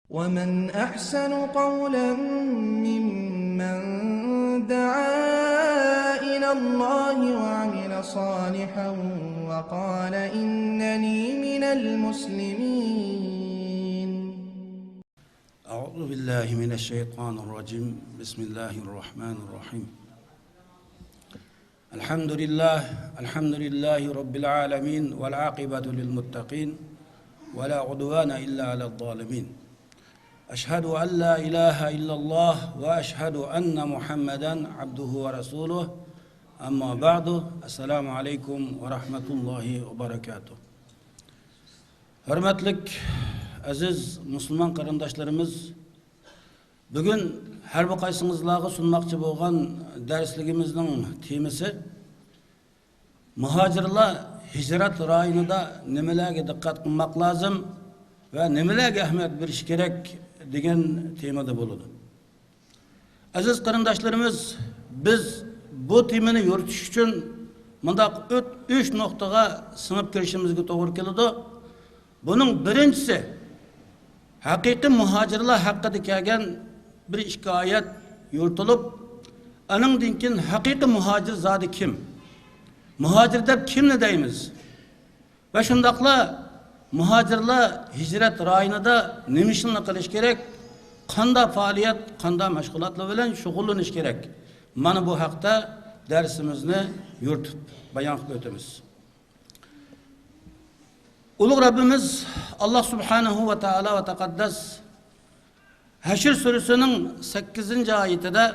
ومن أحسن قولا ممن دعا إلى الله وعمل صالحا وقال إنني من المسلمين. أعوذ بالله من الشيطان الرجيم. بسم الله الرحمن الرحيم. الحمد لله رب العالمين والعاقبة للمتقين ولا عدوان إلا على الظالمين. أشهد أن لا إله إلا الله وأشهد أن محمدا عبده ورسوله. أما بعد السلام عليكم ورحمة الله وبركاته. Hürmetlik aziz Müslüman qarindoshlarimiz, bugun har bir qaysingizlarga sunmoqchi bo'lgan darsligimizning temasi muhojirlar hijrat rayonida nimalarga diqqat qilmoq lozim va nimalarga ahamiyat berish kerak degan temada bo'ladi. Aziz qarindoshlarimiz, biz bu temani yuritish uchun mundaq 3 nuqtaga singib kirishimizga to'g'ri keladi. Bunun birincisi haqiqiy muhojirlar haqida kelgan bir ikki oyat yuritilib, aningdan keyin haqiqiy muhojir zodi kim? Muhojir deb kimni deymiz? Va shundaqla muhojirlar hijrat rayonida nima ishni qilish kerak? Qanday faoliyat, qanday mashg'ulotlar bilan shug'ullanish kerak? Mana bu haqda darsimizni yuritib bayon qilib o'tamiz. Ulug' Rabbimiz Allah subhanahu va taala va taqaddas Hashr surasining 8-oyatida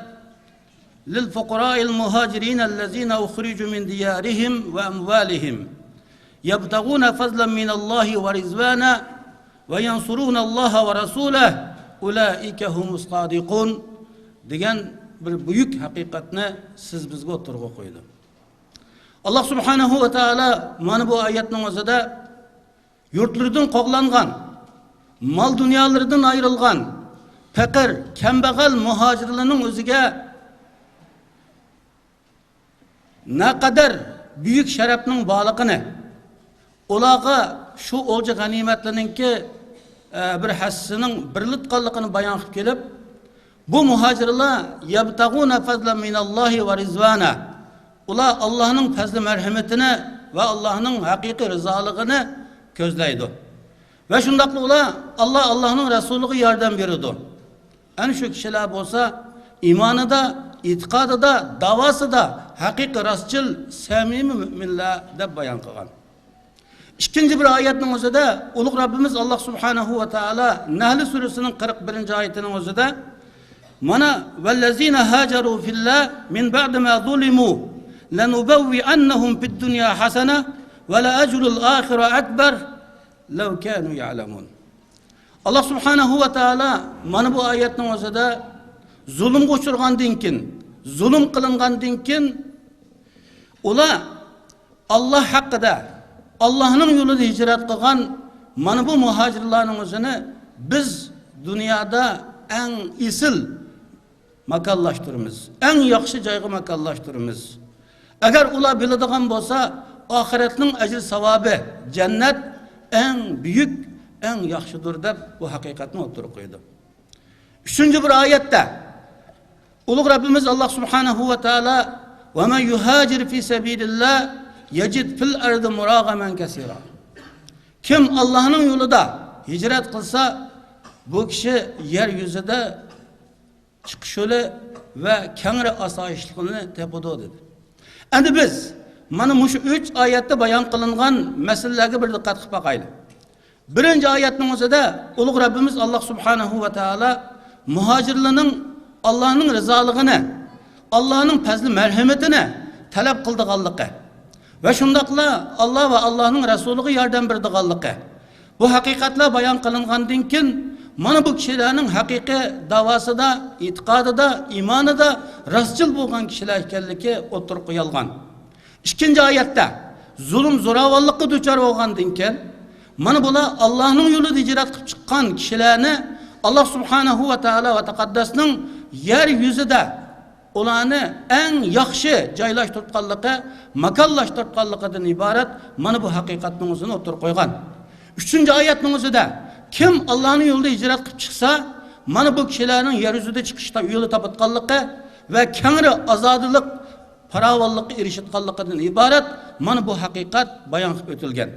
lil fuqara'il muhajirin allazina ukhriju min diyarihim va amwalihim yabtaguna fazlan min Allahi wa rizwana va yansuruna Alloha va rasulahu ulaika humus sadiqun degan bir buyuk haqiqatni siz bizga o'tirg'a qo'ydi. Allah subhanahu va taala mana bu oyatning o'zida yurtlardan qo'g'langan, mal dunyolardan ayrilgan, faqir, kambag'al muhojirlarning o'ziga naqadar buyuk sharafning borligini, ularga shu o'lja g'animatlarningki bir hassining birlitqanligini bayon qilib kelib, bu muhojirlar yabtaguna fazlan minallohi va rizvana. Ular Allohning fazli marhamatini va Allohning haqiqiy rizoligini ko'zlaydi. Va shundaqla ular Allohning rasuliga yordam beradi. Ana shu kishilar bo'lsa, iymonida, e'tiqodida, davosida haqiqiy rostchil, samimiy mu'minlar deb bayon qilgan. İkinci bir oyatning o'zida ulug' Rabbimiz Allah subhanahu va taala Nahl surasining 41-oyatining o'zida mana vallazina hajaru fillah min ba'di ma zulimu lanubawwi'annahum fid dunya hasana va la ajrul akhirah akbar law kanu ya'lamun. Allah subhanahu va taala mana bu oyatning o'zida zulmga uchirgandan keyin, zulm qilingandan keyin ular Allah haqida, Allah'ın yolunda hicret kılgan mana bu muhacirlerin özünü biz dünyada en isil makallaştırımız, en yakşı cayğı makallaştırımız. Eğer ular biladigan bolsa, ahiretinin ecri savabı, cennet en büyük, en yakşıdır deb bu hakikatini oturup koydu. Üçüncü bir ayette ulug' Rabbimiz Allah subhanahu ve taala ve men yuhacir fi sebilillah yecid fil ardı muragamen kesira. Kim Allah'ın yolunda hicret kılsa bu kişi yeryüzünde çıkışılı ve kengri asayişliğini tepudu dedi. Endi biz mana şu 3 ayette bayan kılıngan meselelerine bir dikkat qilib bakaylı. Birinci ayetinin o'zida ulug' Rabbimiz Allah subhanahu ve taala muhacirlarning Allah'ın rızalığını, Allah'ın fazli merhametini talep kıldıqanlığı ve şundaqla Allah ve Allah'ın Resulü'ne yardım berdiganlığı. Bu hakikatlar bayan kılıngandan keyin mana bu kişilerin hakiki davasida, itiqadida, imanida rastçıl bo'lgan kişiler ekanligi o'tirib qo'yilgan. İkinci ayette zulm zo'ravonlikqa duchor bo'lgandan keyin mana bular Allah'ın yolida hicret qilib chiqqan kişilerni Allah subhanahu ve taala ve taqaddasning yeryüzüde ularni en yaxshi joylashtirganligi, makonlashtirganligidan iborat mana bu haqiqatning o'zini o'tirib qo'ygan. 3-oyatning o'zida kim Allah'ın yolunda hicret qilib chiqsa, mana bu kishilarning yer yuzida chiqishda yo'li topatganligi va kengri azodlik, farovonlikka erishganligidan iborat mana bu haqiqat bayon qilib o'tilgan.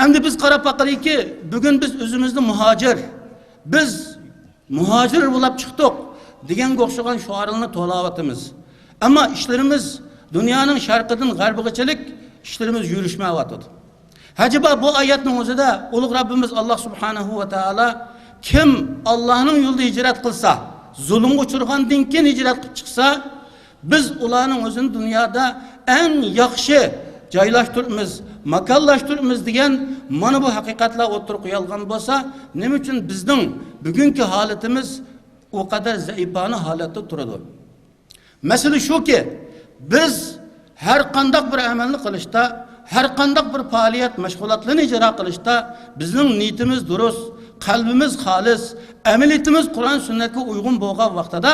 Endi biz qarab baqalayki, bugun biz o'zimizni biz muhojir bo'lib chiqdik deganga o'xshagan shuarlarni to'layapmiz. Ammo ishlarimiz dunyoning sharqidan g'arbigacha ishlarimiz yurishmayapti. Acaba bu oyatning o'zida ulug' Rabbimiz Alloh subhanahu va taolo kim Allohning yo'lida hijrat qilsa, zulmga uchragandan keyin hijrat qilib chiqsa, biz ularning o'zini dunyoda eng yaxshi joylashtiramiz, makonlashtiramiz degan mana bu haqiqatlar o'tirib qo'yilgan bo'lsa, nima uchun bizning bugungi holatimiz o qadar zaifona holatda turadi? Masala shuki, biz har qanday bir amalni qilishda, har qanday bir faoliyat mashg'ulotlarni ijro qilishda bizning niyatimiz durust, qalbimiz xolis, amaliyatimiz Qur'on sunnatga uyg'un bo'lgan vaqtida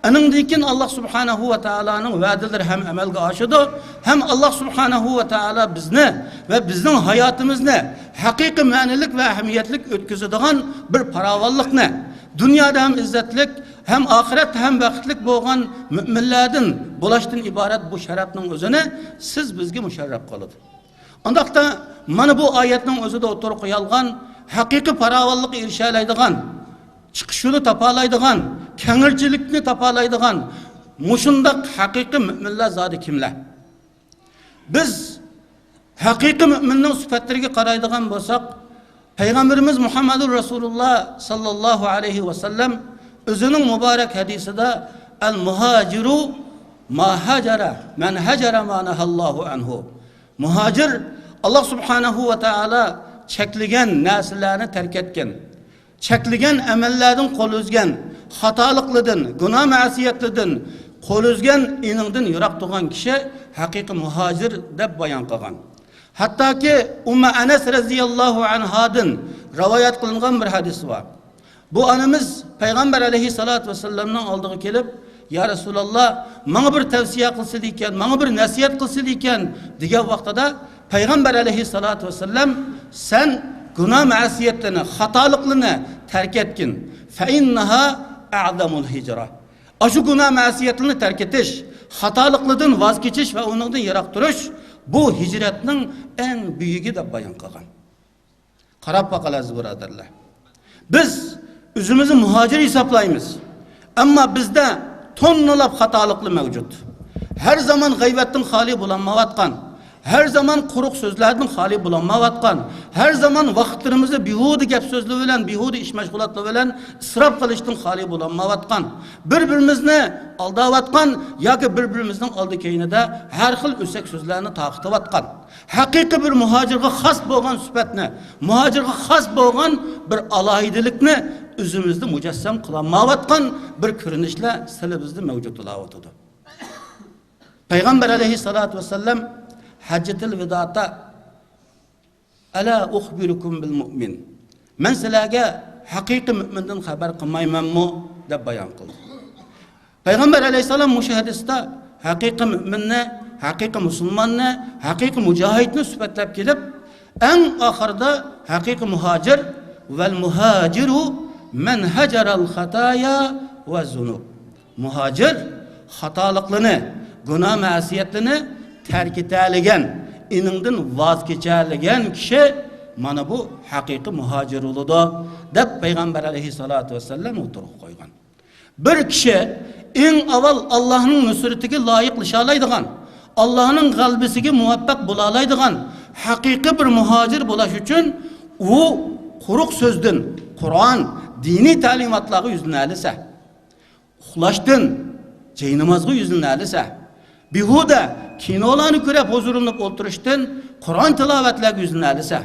aningdan keyin Alloh subhanahu va taoloning va'dalari ham amalga oshadi, ham Alloh subhanahu va taolo bizni va bizning hayotimizni haqiqiy ma'nilik va ahamiyatlik o'tkazadigan bir farovonlikni, dunyoda ham izzatlik, hem ahiret hem vaqtlik bo'lgan müminlerden bulaştın ibaret bu şerefnin özüne siz bizge müşerref kılıdı. Ondaqda mana bu ayetning o'zida o'tirib qo'yilgan haqiqiy farovonlikka erishalaydigan, chiqishini topalaydigan, kengirchilikni topalaydigan mushundaq haqiqiy müminlar zodi kimlar? Biz haqiqiy müminning sifatlariga qaraydigan bo'lsak, Peygamberimiz Muhammedur Resulullah sallallahu aleyhi ve sellem özünün mübarek hadisinde el muhaciru ma hacera men hacera ma nahallahu anhu. Muhacir Allah subhanahu ve taala çekligen narsalarni terk etken, çekligen amellerden qo'l uzgan, xatoliklardan, gunoh ma'siyatlardan qo'l uzgan, iningdan yiroq turgan kishi haqiqiy muhacir deb bayon qilgan. Hattoki Ummu Anas radhiyallohu anhadan rivoyat qilingan bir hadis var. Bu anımız Peygamber aleyhissalatü vesselam'dan aldığı kelip, ya Resulallah, bana bir tavsiye kılsın iken, bana bir nasihat kılsın iken diye vaxtada Peygamber aleyhissalatü vesselam sen günah masiyetlerini, hatalıklığını terk etkin. Fe innaha a'zamul hicra. Aşı günah masiyetlerini terk etiş, hatalıklığından vazgeçiş ve onundan yirak duruş bu hicretinin en büyüğü de bayan kılgan. Qarab bakalım buradarlar. Biz özümüzü muhacir hesaplayımız. Ama bizde tonlulab hatalıklı mevcut. Her zaman gaybetten hali bulanmavatkan, her zaman kuruk sözlerden hali bulanmavatkan, her zaman vakitlerimizi bihudi gep sözlü bilen, bihudi iş meşgulatlı bilen ısraf kılıştın hali bulanmavatkan, birbirimizni aldavatkan, ya ki birbirimizden aldı keyine de her xil ösek sözlerini takıtıvatkan. Hakiki bir muhacirge has boğan süpetini, muhacirge has boğan bir alahidilikni özümüzde mücessem kılanmavatkan bir kürünüşle silibizde mevcut olavatıdı. Peygamber aleyhissalatü vesselam Haccetil Veda'da Ala ukhbirukum bil mu'min. Men sizlarga haqiqiy mu'mindan xabar qilmaymanmi deb bayon qildi. Peygamber aleyhissalam mushu hadisda haqiqiy mu'minni, haqiqiy musulmonni, haqiqiy mujohidni sifatlab kelib, eng oxirida haqiqiy muhacir vel muhaciru men hajaral xataya ve zunub. Muhacir xatoliklarni, gunoh ma'siyatlarni terk etaligen, iningdan voz kechaligen kishi mana bu haqiqiy muhacir bo'ladi deb Peygamber aleyhissalatu vesselam o'tirib qo'ygan. Bir kishi eng avval Allohning nusratiga loyiqlashalaydigan, Allohning g'albisiga muvaffaq bo'lalaydigan haqiqiy bir muhacir bo'lish uchun u quruq so'zdan, Qur'on, diniy ta'limotlarga yuzini olsa, uxlashdan, jay namozga yuzini olsa, bihuda kinolarni ko'rib huzurinib o'tirishdan, Qur'on tilovatlariga yuzini olsa,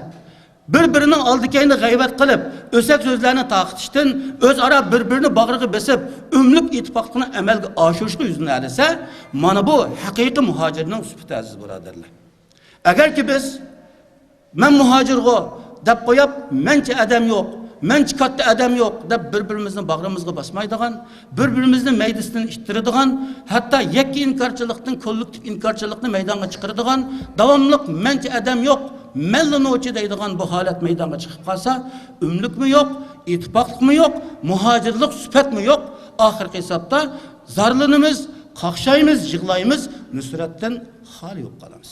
bir-birining oldikayni g'aybat qilib, o'sak so'zlarni taqitishdan, o'zaro bir-birini bag'riga besib, umlik ittifoqni amalga oshirishga yuzini olsa, mana bu haqiqiy muhojirning sifati aziz birodarlar. Agarki biz men muhojirga deb qo'yib, mencha adam yo'q, mencha katta adam yo'q deb bir-birimizni bag'rimizga basmaydigan, bir-birimizni maydasidan ittiradigan, hatto yakki inkorchilikdan kollektiv inkorchilikni maydonga chiqaradigan, davomli mencha adam yo'q, mellanuvchi deydigan bu holat maydonga chiqib qolsa, umlikmi yo'q, ittifoqlikmi yo'q, muhojirlik sifatmi yo'q, oxirgi hisobda zarlanimiz, qaqshaymiz, yig'laymiz, nusratdan xoli bo'lib qolamiz.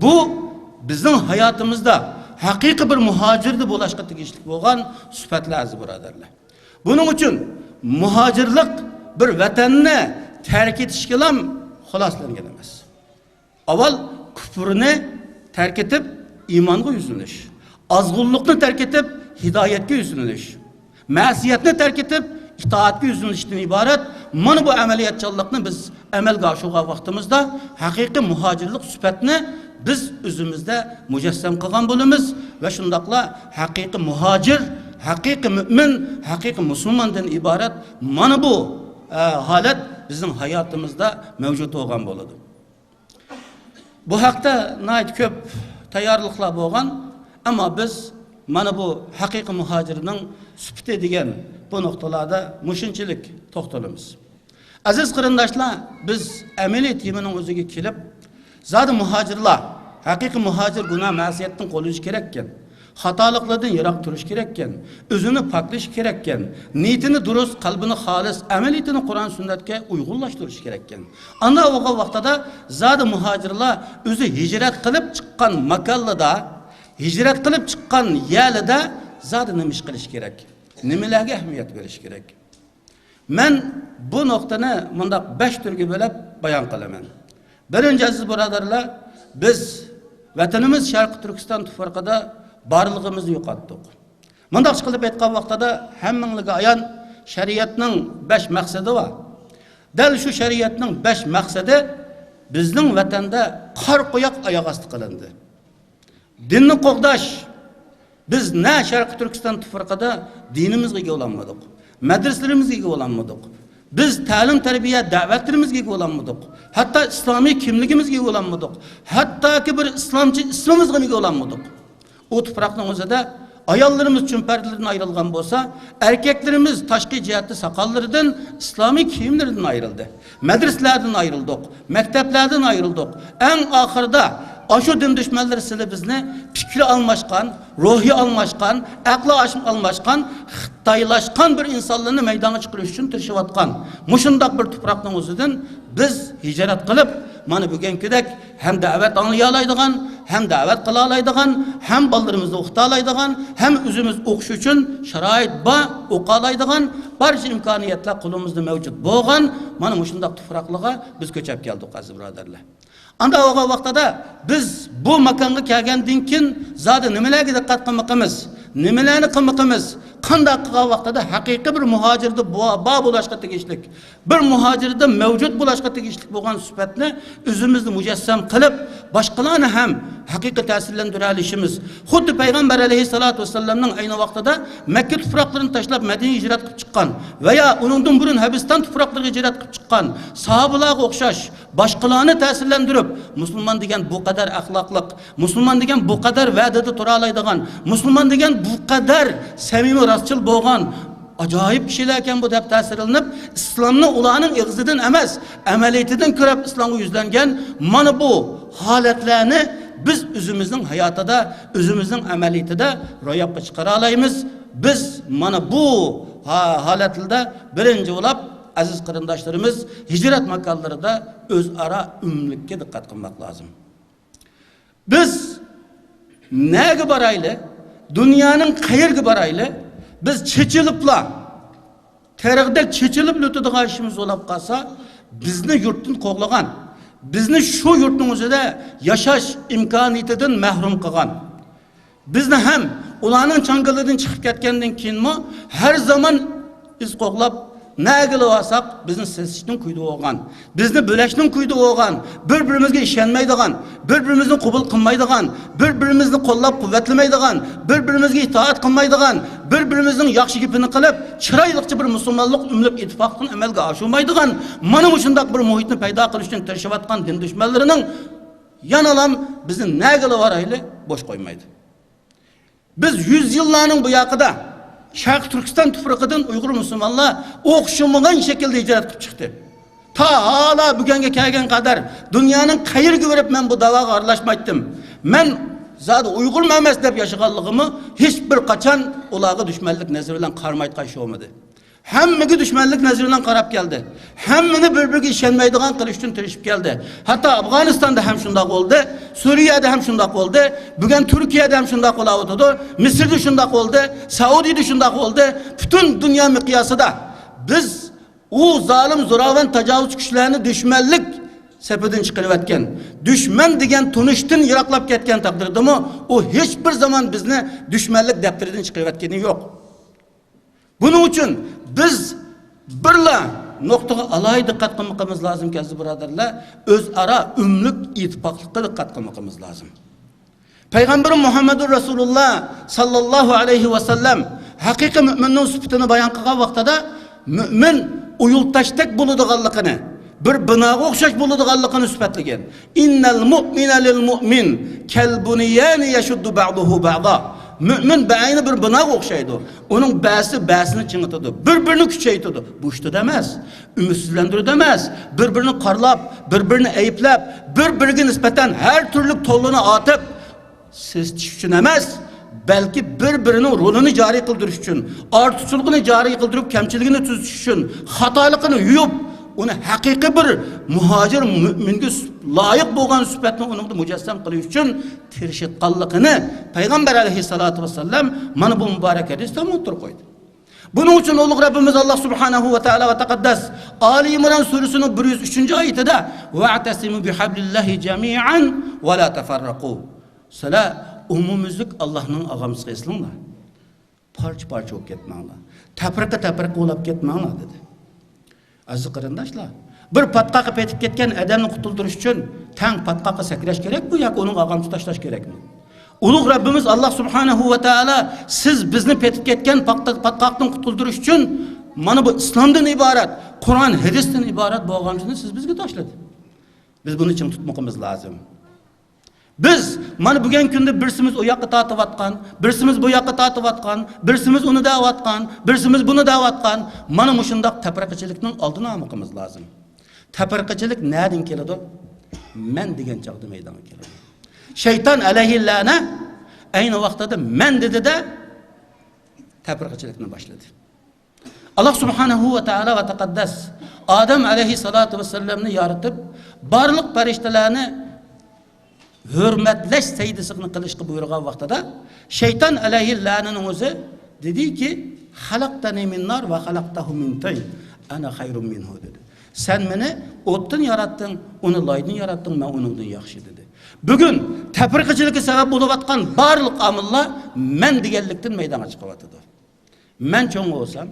Bu bizning hayotimizda haqiqiy bir muhojirni bo'lishga tegishli bo'lgan sifatlar aziz birodarlar. Buning uchun muhojirlik bir vatanni terk etishga ham xuloslangan emas. Avval kufrni terk etib iymonga yuzlanish, azg'unlikni terk etib hidoyatga yuzlanish, ma'siyatni terk etib itoatga yuzlanishdan iborat. Mana bu amaliyatchanlikni biz amalga oshirgan vaqtimizda haqiqiy muhojirlik sifatini biz o'zimizda mujassam qilgan bo'lamiz va shundaqla haqiqiy muhojir, haqiqiy mu'min, haqiqiy musulmondan iborat mana bu holat bizning hayotimizda mavjud bo'lgan bo'ladi. Bu haqda nayt ko'p tayyorliklar bo'lgan, ammo biz mana bu haqiqiy muhojirning sifati degan bu nuqtalarda mushunchalik to'xtalamiz. Aziz qarindoshlar, biz amaliy temaning o'ziga kelib, zodi muhojirlar, haqiqiy muhojir gunoh ma'siyatdan qo'lish kerak ekan. Xatoliklardan yiroq turish kerak ekan, o'zini poklash kerak ekan, niyatini durust, qalbini xolis, amaliyatini Qur'on sunnatga uyg'unlashtirish kerak ekan. Ana o'g'il vaqtida zodi muhojirlar o'zi hijrat qilib chiqqan makonlarda, hijrat qilib chiqqan yerida zodi nima ish qilish kerak? Nimalarga ahamiyat berish kerak? Men bu nuqtani bundaq 5 turga bo'lib bayon qilaman. Birinchi aziz birodarlar, biz vatanimiz Sharqiy Turkiston tuprog'ida barlig'imizni yo'qotdik. Bundaq qilib aytgan vaqtida hammangizga ayon shariatning 5 maqsadi bor. Dal shu shariatning 5 maqsadi bizning vatanda qor qo'yoq oyoq osti qilindi. Dinni qo'g'dash. Biz na Sharqiy Turkiston tuprog'ida dinimizga ega bo'lmadik. Madrasalarimizga ega bo'lmadik. Biz ta'lim tarbiya da'vatlarimizga ega bo'lmadik. Hatto islomiy kimligimizga ega bo'lmadik. Hattoki bir islomchi ismimizga ega bo'lmadik. O tuproqning o'zida ayollarimiz chumparlardan ayrilgan bo'lsa, erkeklarimiz tashqi jihatda soqollaridan, islomiy kiyimlaridan ayrildi. Madrasalardan ayrildik, maktablardan ayrildik. Eng oxirida aşu din düşmanları sizle bizni fikri almaşkan, ruhi almaşkan, aklı almaşkan, xitaylaşkan bir insanlarını meydana çıkırış için tırşıvatkan. Muşundak bir tupraqның o'zidan biz hicret qilib, mana bugünkidek hem davet anlayalaydigan, hem davet qılalaydigan, hem ballarımızı o'qitalaydigan, hem özümüz o'qish uchun sharoit ba o'qalaydigan barcha imkoniyatlar qo'limizda mavjud bo'lgan, mana muşundak tuproqlarga biz ko'chib keldik aziz birodarlar. Anda o vaqtda biz bu makonga kelgandan keyin zodi nimalarga diqqat qilmoqimiz, nimalarni qilmoqimiz, qanday qilgan vaqtda haqiqiy bir muhojirda bo'lishga tegishlik, bir muhojirda mavjud bo'lishga tegishlik bo'lgan sifatni o'zimizni mujassam qilib, boshqalarni ham haqiqiy ta'sirlantira olishimiz. Xuddi payg'ambar alayhisolatu vasallamning ayni vaqtida Makka tuproqlarini tashlab Madinaga hijrat qilib chiqqan va ya uningdan burun Habiston tuproqlariga hijrat qilib chiqqan sahobalarga o'xshash boshqalarni ta'sirlantirib, musulmon degan bu qadar axloqliq, musulmon degan bu qadar va'dada tura oladigan, musulmon degan bu qadar samimiy rostchil bo'lgan ajoyib kishilar ekan bu deb ta'sirlanib, islomni ularning ig'zidan emas, amaliyatidan ko'rib islomga yuzlangan mana bu holatlarni biz o'zimizning hayotida, o'zimizning amaliyatida ro'yobga chiqara olamiz. Biz mana bu holatlarda birinchi bo'lib aziz qarindoshlarimiz hijrat makonlarida o'zaro umlikka diqqat qilmoq lozim. Biz nega borayli? Dunyoning qayerga borayli? Biz chechilibla, tarixdek chechilib o'tadigan ishimiz bo'lib qolsa, bizni yurtdan qo'g'lagan, bizni shu yurtning o'zida yashash imkoniyatidan mahrum qilgan, bizni ham ularning changalaridan chiqib ketgandan keyinmi har zaman iz qo'g'lab nagili olsak bizni sesishning kuydi olgan, bizni bo'lashning kuydi olgan, bir-birimizga ishonmaydigan, bir-birimizni qabul qilmaydigan, bir-birimizni qo'llab quvvatlamaydigan, bir-birimizga itoat qilmaydigan, bir-birimizning yaxshi gapini qilib, chiroyliqcha bir musulmonlik umlib ittifoqni amalga oshirmaydigan, mana shunday bir muhitni paydo qilish uchun tirishayotgan din dushmanlarining yanalam bizni nagili orayli bo'sh qo'ymaydi. Biz 100 yillarning bu yoqida Sharqiy Turkiston tuprog'idan Uyg'ur musulmonlar o'xshamagan shaklda hijrat qilib chiqdi. Ta hala bugunga kelgan qadar dunyoning qayerga berib men bu da'voga aralashmaydim. Men zaten Uygur emas deb yaşaganlığımı hiçbir kaçan ulağı düşmanlık nazarıyla qarmayt qayşı olmadı. Hemmigi düşmanlık nazarıyla qarab geldi. Hemmini bir-biriga ishonmaydigan qilish uchun tirishib keldi. Hatta Afg'onistonda ham shundoq bo'ldi, Suriyada ham shundoq bo'ldi, bugun Turkiyada ham shundoq bo'layotdi, Misrda shundoq bo'ldi, Saudiyada shundoq bo'ldi. Butun dunyo miqyosida biz u zalim, zo'ravon, tajovuz kuchlarni düşmanlik sepidan chiqarayotgan, düşman degan tunishdan yiroqlab ketgan taqdirdami, u hech bir zaman bizni düşmanlik daftaridan chiqarayotgani yo'q. Buning uchun biz birla noktaga alayda diqqat qilmoqimiz lozim ki aziz birodarlar, o'zaro umlik ittifoqlikqa diqqat qilmoqimiz lozim. Payg'ambarim Muhammadur Rasululloh sallallohu alayhi va sallam haqiqiy mu'minning sifatini bayon qilgan vaqtida mu'min uyultashdek bo'ladiganligini, bir binoga o'xshash bo'ladiganligini sifatlagan. Innal mu'mina lil mu'min kal bunyan yashuddu ba'duhu ba'da. Mümin bəyini bir binaga o'xshaydi. Onun bəsini çingitadi, bir-birini kuchaytiradi. Bu ishda emas, ümidsizlantiradi emas, bir-birini qarlab, bir-birini ayıplab, bir-biriga nisbatan har turli to'lini atib, sistish uchun emas, balki bir-birining rolini joriy qildirish uchun, ortiqchiligini joriy qildirib, kamchiligini tuzish uchun, xatoligini yuyib, uni haqiqiy bir muhojir mu'minga loyiq bo'lgan sifatni uningda mujassam qilish uchun tirishqanligini Payg'ambar alayhissalatu vassallam mana bu muborak hadisda o'tirib qo'ydi. Buning uchun ulug' Rabbimiz Alloh subhanahu va taolo va taqaddas Ali Imron surasining 103-oyatida wa'tasimu bihablillahi jami'an va la tafarraqu. Sizlar umumizlik Allohning ag'amsiga eslanglar. Parcha-parcha bo'lib ketmanglar. Tapriqa bo'lib ketmanglar dedi. Aziz qarindoshlar, bir patqaqa petib ketgan odamni qutuldirish uchun tang patqaqa sakrash kerak bu yoki uning ag'amchi tashlash kerakmi? Ulug' Rabbimiz Alloh subhanahu va taolo siz bizni petib ketgan patqaqdan qutuldirish uchun mana bu islomdan iborat, Qur'on, hadisdan iborat bo'lganini siz bizga tashladi. Biz buni ching tutmoqimiz lozim. Biz mana bugun kunda birsimiz o yoqqa tortib birsimiz bu yoqqa tortib birsimiz uni da'vatgan, birsimiz buni da'vatgan. Mana mushundaq taparqachilikning oldini olmoqimiz lozim. Taparqachilik nereden keladi? Men degan chaqda maydonga keladi. Shayton alayhi la'na ayni vaqtida men dedi-da taparqachilikni boshladi. Allah subhanahu va taolo va taqaddas Adam alayhi salatu vasallamni yaratib, barliq farishtalarni hürmetleş seydisini qilishga buyurgan vaqtida şeytan alayhi la'naning o'zi dediki xalaqtani min nar va xalaqtahu min tin ana xayrun minhu dedi. Sen meni o'tdan yaratding, uni loydan yaratding, men uningdan yaxshi dedi. Bugun tafriqchilikka sabab bo'layotgan barliq amillar men deganlikdan maydonga chiqyapti. Men cho'ng bo'lsam,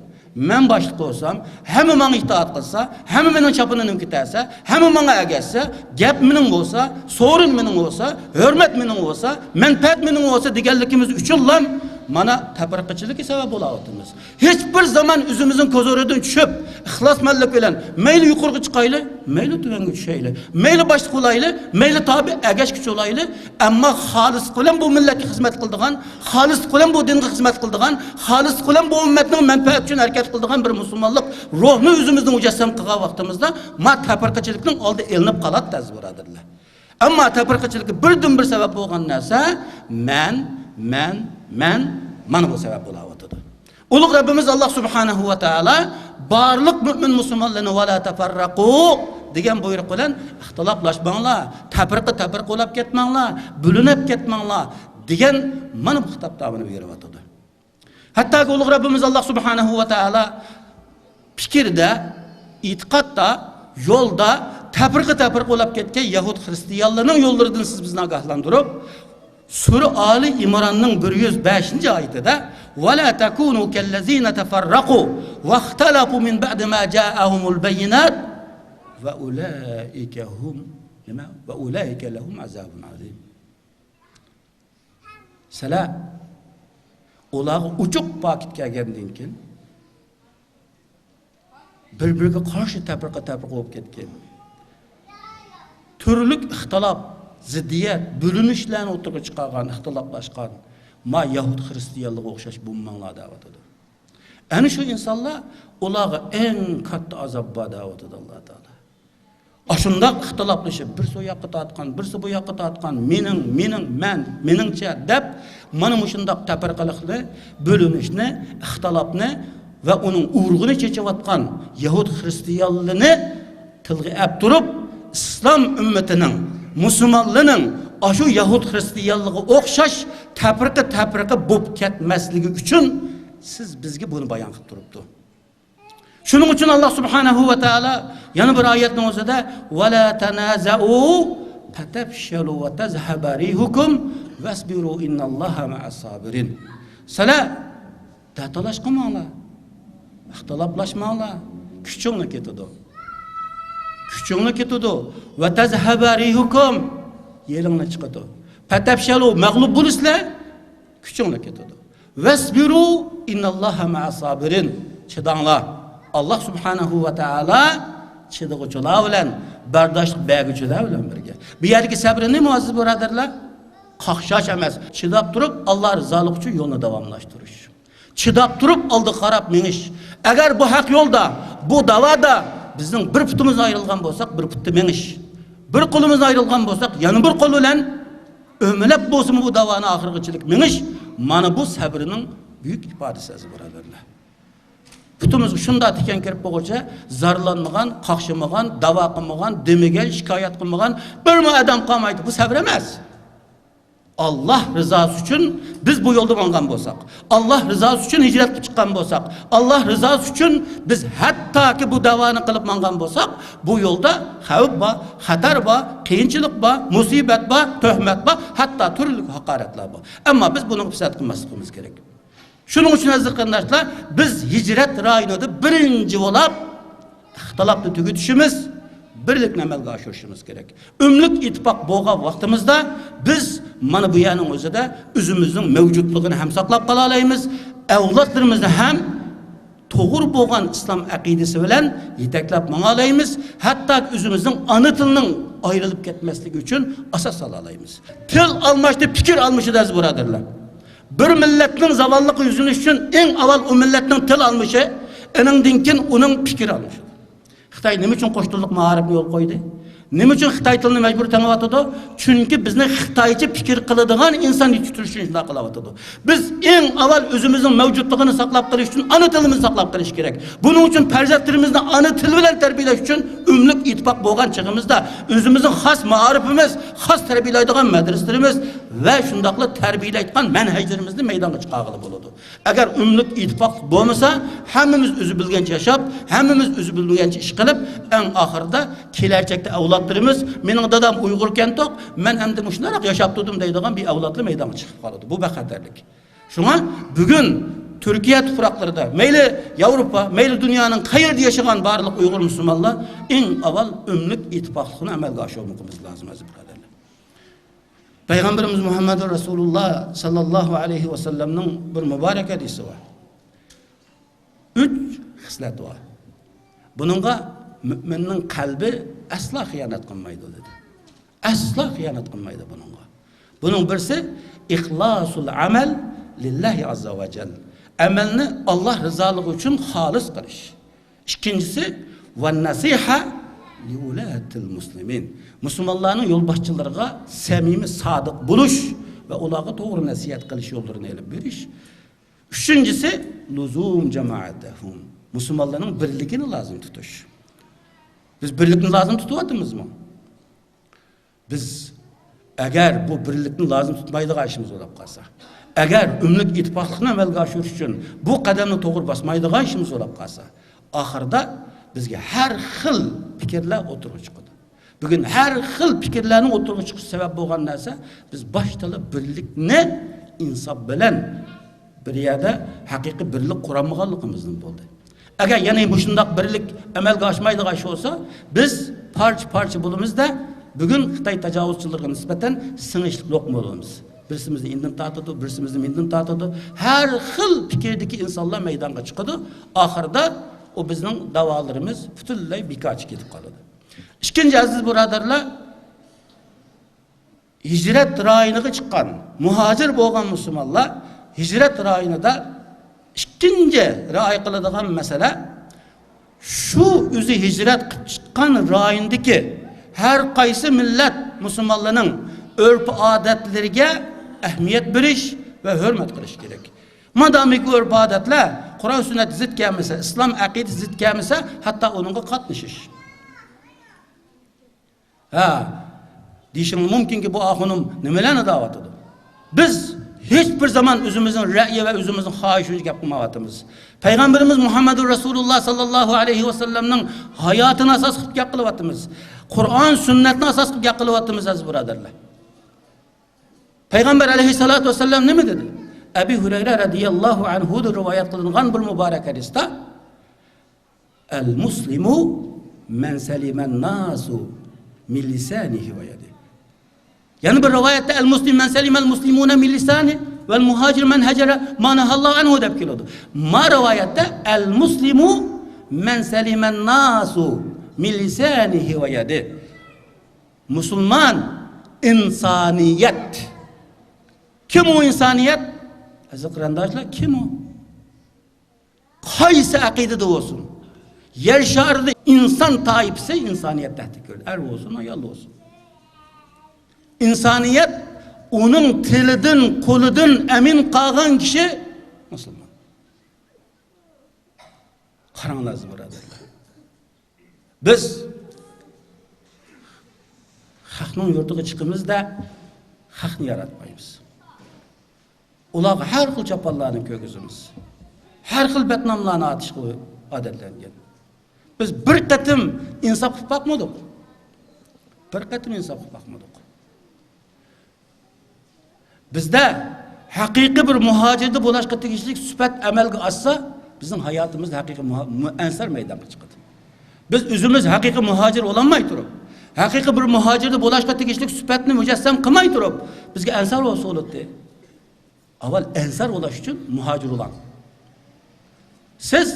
men boshliq bo'lsam, hamma menga itoat qilsa, hamma mening chapinimni kitasa, hamma menga agassa, gap mening bo'lsa, so'rin mening bo'lsa, hurmat mening bo'lsa, manfaat mening bo'lsa deganligimiz uchun ham mana taparqachilikka sabab bo'layapmiz. Hech bir zaman o'zimizning ko'z o'ridan tushib, ixlosmanlik bilan mayli yuqoriga chiqayli, mayli tuvanga tushayli, mayli boshliq bo'layli, mayli tobi agashchi bo'layli, ammo xolis bilan bu millatga xizmat qildigan, xolis bilan bu dinga xizmat qildigan, xolis bilan bu ummatning manfaati uchun harakat qildigan bir musulmonlik ruhni o'zimizda mujassam qilgan vaqtimizda ma taparqachilikning oldi elinib qoladi aziz birodarlar. Ammo taparqachilikka birdan bir sabab bo'lgan narsa men mana bu sebep bo'layotdi. Ulug' Rabbimiz Alloh subhanahu va taolo barliq mu'min musulmonlarni va la tafarraqu degan buyruq bilan ixtiloflashmanglar, taparqa bo'lib ketmanglar, bo'linib ketmanglar degan mana bu xitobni beryapti. Hatto ulug' Rabbimiz Alloh subhanahu va taolo fikrda, e'tiqodda, yo'lda taparqa bo'lib ketgan Yahud xristianlarning yo'llaridan siz bizni ogohlantirib Sura Ali İmran'ın 105. ayetinde وَلَا تَكُونُوا كَالَّذ۪ينَ تَفَرَّقُوا وَاخْتَلَفُوا مِنْ بَعْدِ مَا جَاءَهُمُ الْبَيِّنَاتِ وَأُولَٰئِكَ لَهُمْ عَذَابٌ عَظِيمٌ. Selam. Olağı uçuk vakit gelgendiğin için birbirine karşı teprika olup ketken. Türlük ihtilaf, ziddiyet, bölünüşlerini ortaya çıkargan, ihtilaflaşkan, ma Yahud Hristiyanlığa okşaş bulmanlığa davet ediyor. Yani şu insanlar olağı en katı azabba davet ediyor Allah Teala. Aşundaq ixtilaflaşıp, birisi o yoqqa tatqan, birisi bu yoqqa tatqan, meningcha deb mana mushundaq tafarruqliqni, bo'linishni, ixtilofni va uning urg'ini chechayotgan Yahud xristianlarini tilga olib turib, islom ummatining, musulmonlarning ashu Yahud xristianligiga o'xshash tafarruqi bo'lib ketmasligi uchun siz bizga buni bayon qilib turibdi. Shuning uchun Alloh subhanahu va taolo yana bir oyatning o'zida "Va la tanaza'u fatafshalu va tazhaba rihukum wasbiru innalloha ma'as sabirin." Sizlar tatalash qilmanglar, ixtiloflashmanglar, kuchingni ketadi. Kuchingni ketadi va tazhaba rihukum yelingni chiqadi. Fatafshalu mag'lub bo'lisizlar, kuchingni ketadi. Wasbiru innalloha ma'as sabirin. Chidanglar. Allah subhanahu va taala chidag'uchilar bilan, bardoshlik berguchilar bilan birga. Bu yerdagi sabr nima aziz birodarlar? Qaqshash emas, chidab turib Alloh rizoligi uchun yo'lni davomlashtirish. Chidab turib oldi qarab menish. Agar bu haq yo'lda, bu davoda bizning bir putimiz ayrilgan bo'lsak, bir putni menish. Bir qo'limiz ayrilgan bo'lsak, yana bir qo'l bilan o'milab bo'lsin bu davoni oxirgichilik menish. Mana bu sabrning buyuk ifodasi aziz birodarlar. Putimiz shunda tikan kirib bo'lguncha zarlanmagan, qaqshamagan, davo qilmagan, demagan, shikoyat qilmagan bir odam qolmaydi. Bu sabr emas. Allah rızası uchun biz bu yo'lda borgan bo'lsak, Allah rızası uchun hijrat qilib chiqqan bo'lsak, Allah rızası uchun biz hattoki bu davoni qilib borgan bo'lsak, bu yo'lda xavf bor, xatar bor, qiyinchilik bor, musibat bor, tuhmat bor, hatto turli haqoratlar bor. Ammo biz buni pisat qilmasligimiz kerak. Shuning uchun aziz qardoshlar, biz hijrat rayonida birinchi bo'lib ixtilofni tugatishimiz, birlikni amalga oshirishimiz kerak. Umlik ittifoq bo'lgan vaqtimizda biz mana bu yerning o'zida o'zimizning mavjudligini ham saqlab qola olamiz, avlodlarimizni ham to'g'ri bo'lgan islom aqidasi bilan yetaklab manga olamiz, hatto o'zimizning ona tilining ayrilib ketmasligi uchun asos sola olamiz. Til almashdi, fikr almashdi aziz birodarlar. Bir millatning zavalligi yuzinish uchun eng avval u millatning til almishi, uningdan keyin uning fikr almishi. Xitoy nima uchun qo'shtirliq ma'arifni yo'l qo'ydi? Nima uchun Xitoy tilini majbur tanlayotdi? Chunki bizni Xitoycha fikr qiladigan inson yetishtirishni shunday qilyotdi. Biz eng avval o'zimizning mavjudligini saqlab qolish uchun ana tilimizni saqlab qolish kerak. Buning uchun farzandlarimizni ana til bilan tarbiyalash uchun umlik ittifoq bo'lgan chig'imizda o'zimizning xos ma'arifimiz, xos tarbiyalaydigan madrasalarimiz va shundaqla tarbiyalaydigan manhajlarimizni maydonga chiqarg'ili bo'ladi. Agar umlik ittifoq bo'lmasa, hammamiz o'zi bilgancha yashab, hammamiz o'zi bilgancha ish qilib, eng oxirida kelajakda avlodlarimiz mening dadam Uyg'ur ekan-toq, men endi mushunaq yashab turdim deydigan bir avlodlar maydonga chiqib qoladi. Bu bexatarlik. Shunga bugun Türkiye tuproqlarida, mayli Yevropa, mayli dunyoning qayerda yashagan barliq Uyg'ur musulmonlar eng avval umlik ittifoqligini amalga oshirmoqimiz lozim aziz birodarlar. Peygamberimiz Muhammed Resulullah sallallahu aleyhi ve sellem'nin bir mübarek hadisi var. 3 xislat var. Bununla müminin kalbi asla xiyanat qilmaydi dedi. Asla xiyanat qilmaydi bununla. Bunun birisi ihlasul amel lillahi azza ve celle. Amelni Allah rızalығы için halis qilish. İkincisi ve nasiha li ulatil muslimin. Müslümanların yol başçılarına samimi sadık buluş ve onlara doğru nasihat qilish yo'llarini elib berish. Üçüncüsü luzum cemaatehum. Müslümanların birligini lazım tutuş. Biz birlikni lazım tutyapmiz mı? Biz eğer bu birlikni lazım tutmaydigan ishimiz bo'lib qolsa, agar umlik ittifoqlikni amalga oshirish uchun bu qadamni to'g'ri bosmaydigan ishimiz bo'lib qolsa, oxirida bizga har xil fikrlar o'tirib chiqadi. Bugun har xil fikrlarning o'tirib chiqish sabab bo'lgan narsa biz boshtalab birlikni insof bilan bir yerda haqiqiy birlik qurolmaganligimizdan bo'ldi. Agar yana shundoq birlik amalga oshmaydigan ish bo'lsa, biz parcha bo'lumizda bugun Xitoy tajovuzchiligiga nisbatan singishlik yo'q bo'lamiz. Birisimizni indin tortadi, birisimizni mindin tortadi. Har xil fikrdagi insonlar maydonga chiqadi. Oxirida o bizning da'volarimiz butunlay bekorga ketib qoladi. Ikkinchi aziz birodarlar, hijrat rayoniga chiqqan, muhojir bo'lgan musulmonlar hijrat rayonida ikkinchi rioya qiladigan masala Şu o'zi hijrat qilib chiqqan rayondagi har qaysi millat musulmonlarning urf odatlariga ahamiyat berish va hurmat qilish kerak. Madamiki urf odatlar Qur'on sunnat zid kelmasa, islom aqida zid kelmasa, hatto uningga qatnashish. Deyishing mumkinki bu axunum nimalarni da'vat etadi. Biz hech bir zaman o'zimizning ra'yi va o'zimizning xohishini gap qilmayapmiz. Payg'ambarimiz Muhammad Rasululloh sallallohu alayhi va sallamning hayotini asos qilib gap qilyapmiz. Qur'on sunnatni asos qilib gap qilyapmiz aziz birodarlar. Payg'ambar alayhissalatu vasallam nima dedi? Abi Hurayra radhiyallohu anhu rivoyat qilingan bir muborak hadisda al-muslimu man saliman nasu min lisanihi va yadihi. Yani bir rivayette el-muslim men selimel muslimuna min lisani vel muhacir men hecere ma nahallahu anhu deb keladi. Ma rivayette el-muslimu men selimen nasu min lisanihi ve yadi. Müslüman insaniyet. Kim o insaniyet? Aziz qarindoshlar, kim o? Qaysi aqidada olsun. Yer sharida inson taifasi insaniyet tahdid ko'radi. Er olsun, ayol olsun. İnsaniyet onun tilidan, koludan emin qalgan kişi Müslüman. Qaranglar birodarlar. Biz haqning yurtiga chiqimizda haqni yaratmaymiz. Ularga har xil chaponlarni ko'gizimiz. Har xil batnomlarni atishga odatlangan. Biz bir qatim insof qilib boqmadik. Bir qatim insof qilib boqmadik. Bizde haqiqiy bir muhacirde bulaşqa tegishlik sifat amalga oshsa, bizning hayotimiz haqiqiy ansar maydonga chiqadi. Biz o'zimiz haqiqiy muhacir ololmay turib, haqiqiy bir muhacirde bulaşqa tegishlik sifatni mujassam qilmay turib, bizga ansar bo'lsa bo'ladi. Avval ansar bo'lish uchun muhacir bo'ling. Siz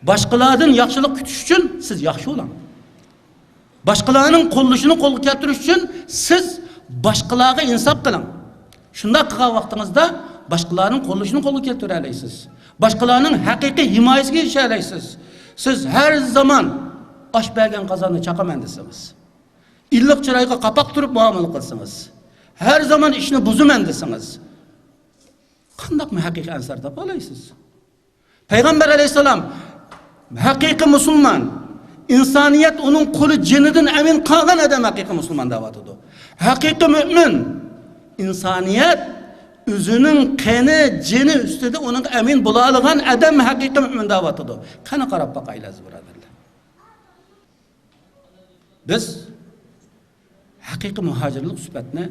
boshqalardan yaxshilik kutish uchun siz yaxshi bo'ling. Boshqalarning qo'llashini qo'lga keltirish uchun siz boshqalarga insof qiling. Shunda qilgan vaqtingizda boshqalarning qo'llashini qo'lga keltira olasiz. Boshqalarning haqiqiy himoyasiga erisha olasiz. Siz har zaman osh bergan qozonni chaqaman desangiz, illiq chiroyga qapoq turib muomala qilsangiz, har zaman ishni buzaman desangiz, qandoq haqiqiy ansar topa olasiz? Payg'ambar alayhisalom haqiqiy musulmon, insoniyat uning qo'li jinidan amin qolgan odam haqiqiy musulmon da'vat etdi. Haqiqiy mu'min İnsaniyet özünün qani, jini ustida onun amin bo'ladigan adam haqiqiy mu'min da'vatidir. Qani qarab boqaylik birodarlar. Biz haqiqiy muhojirlik sifatini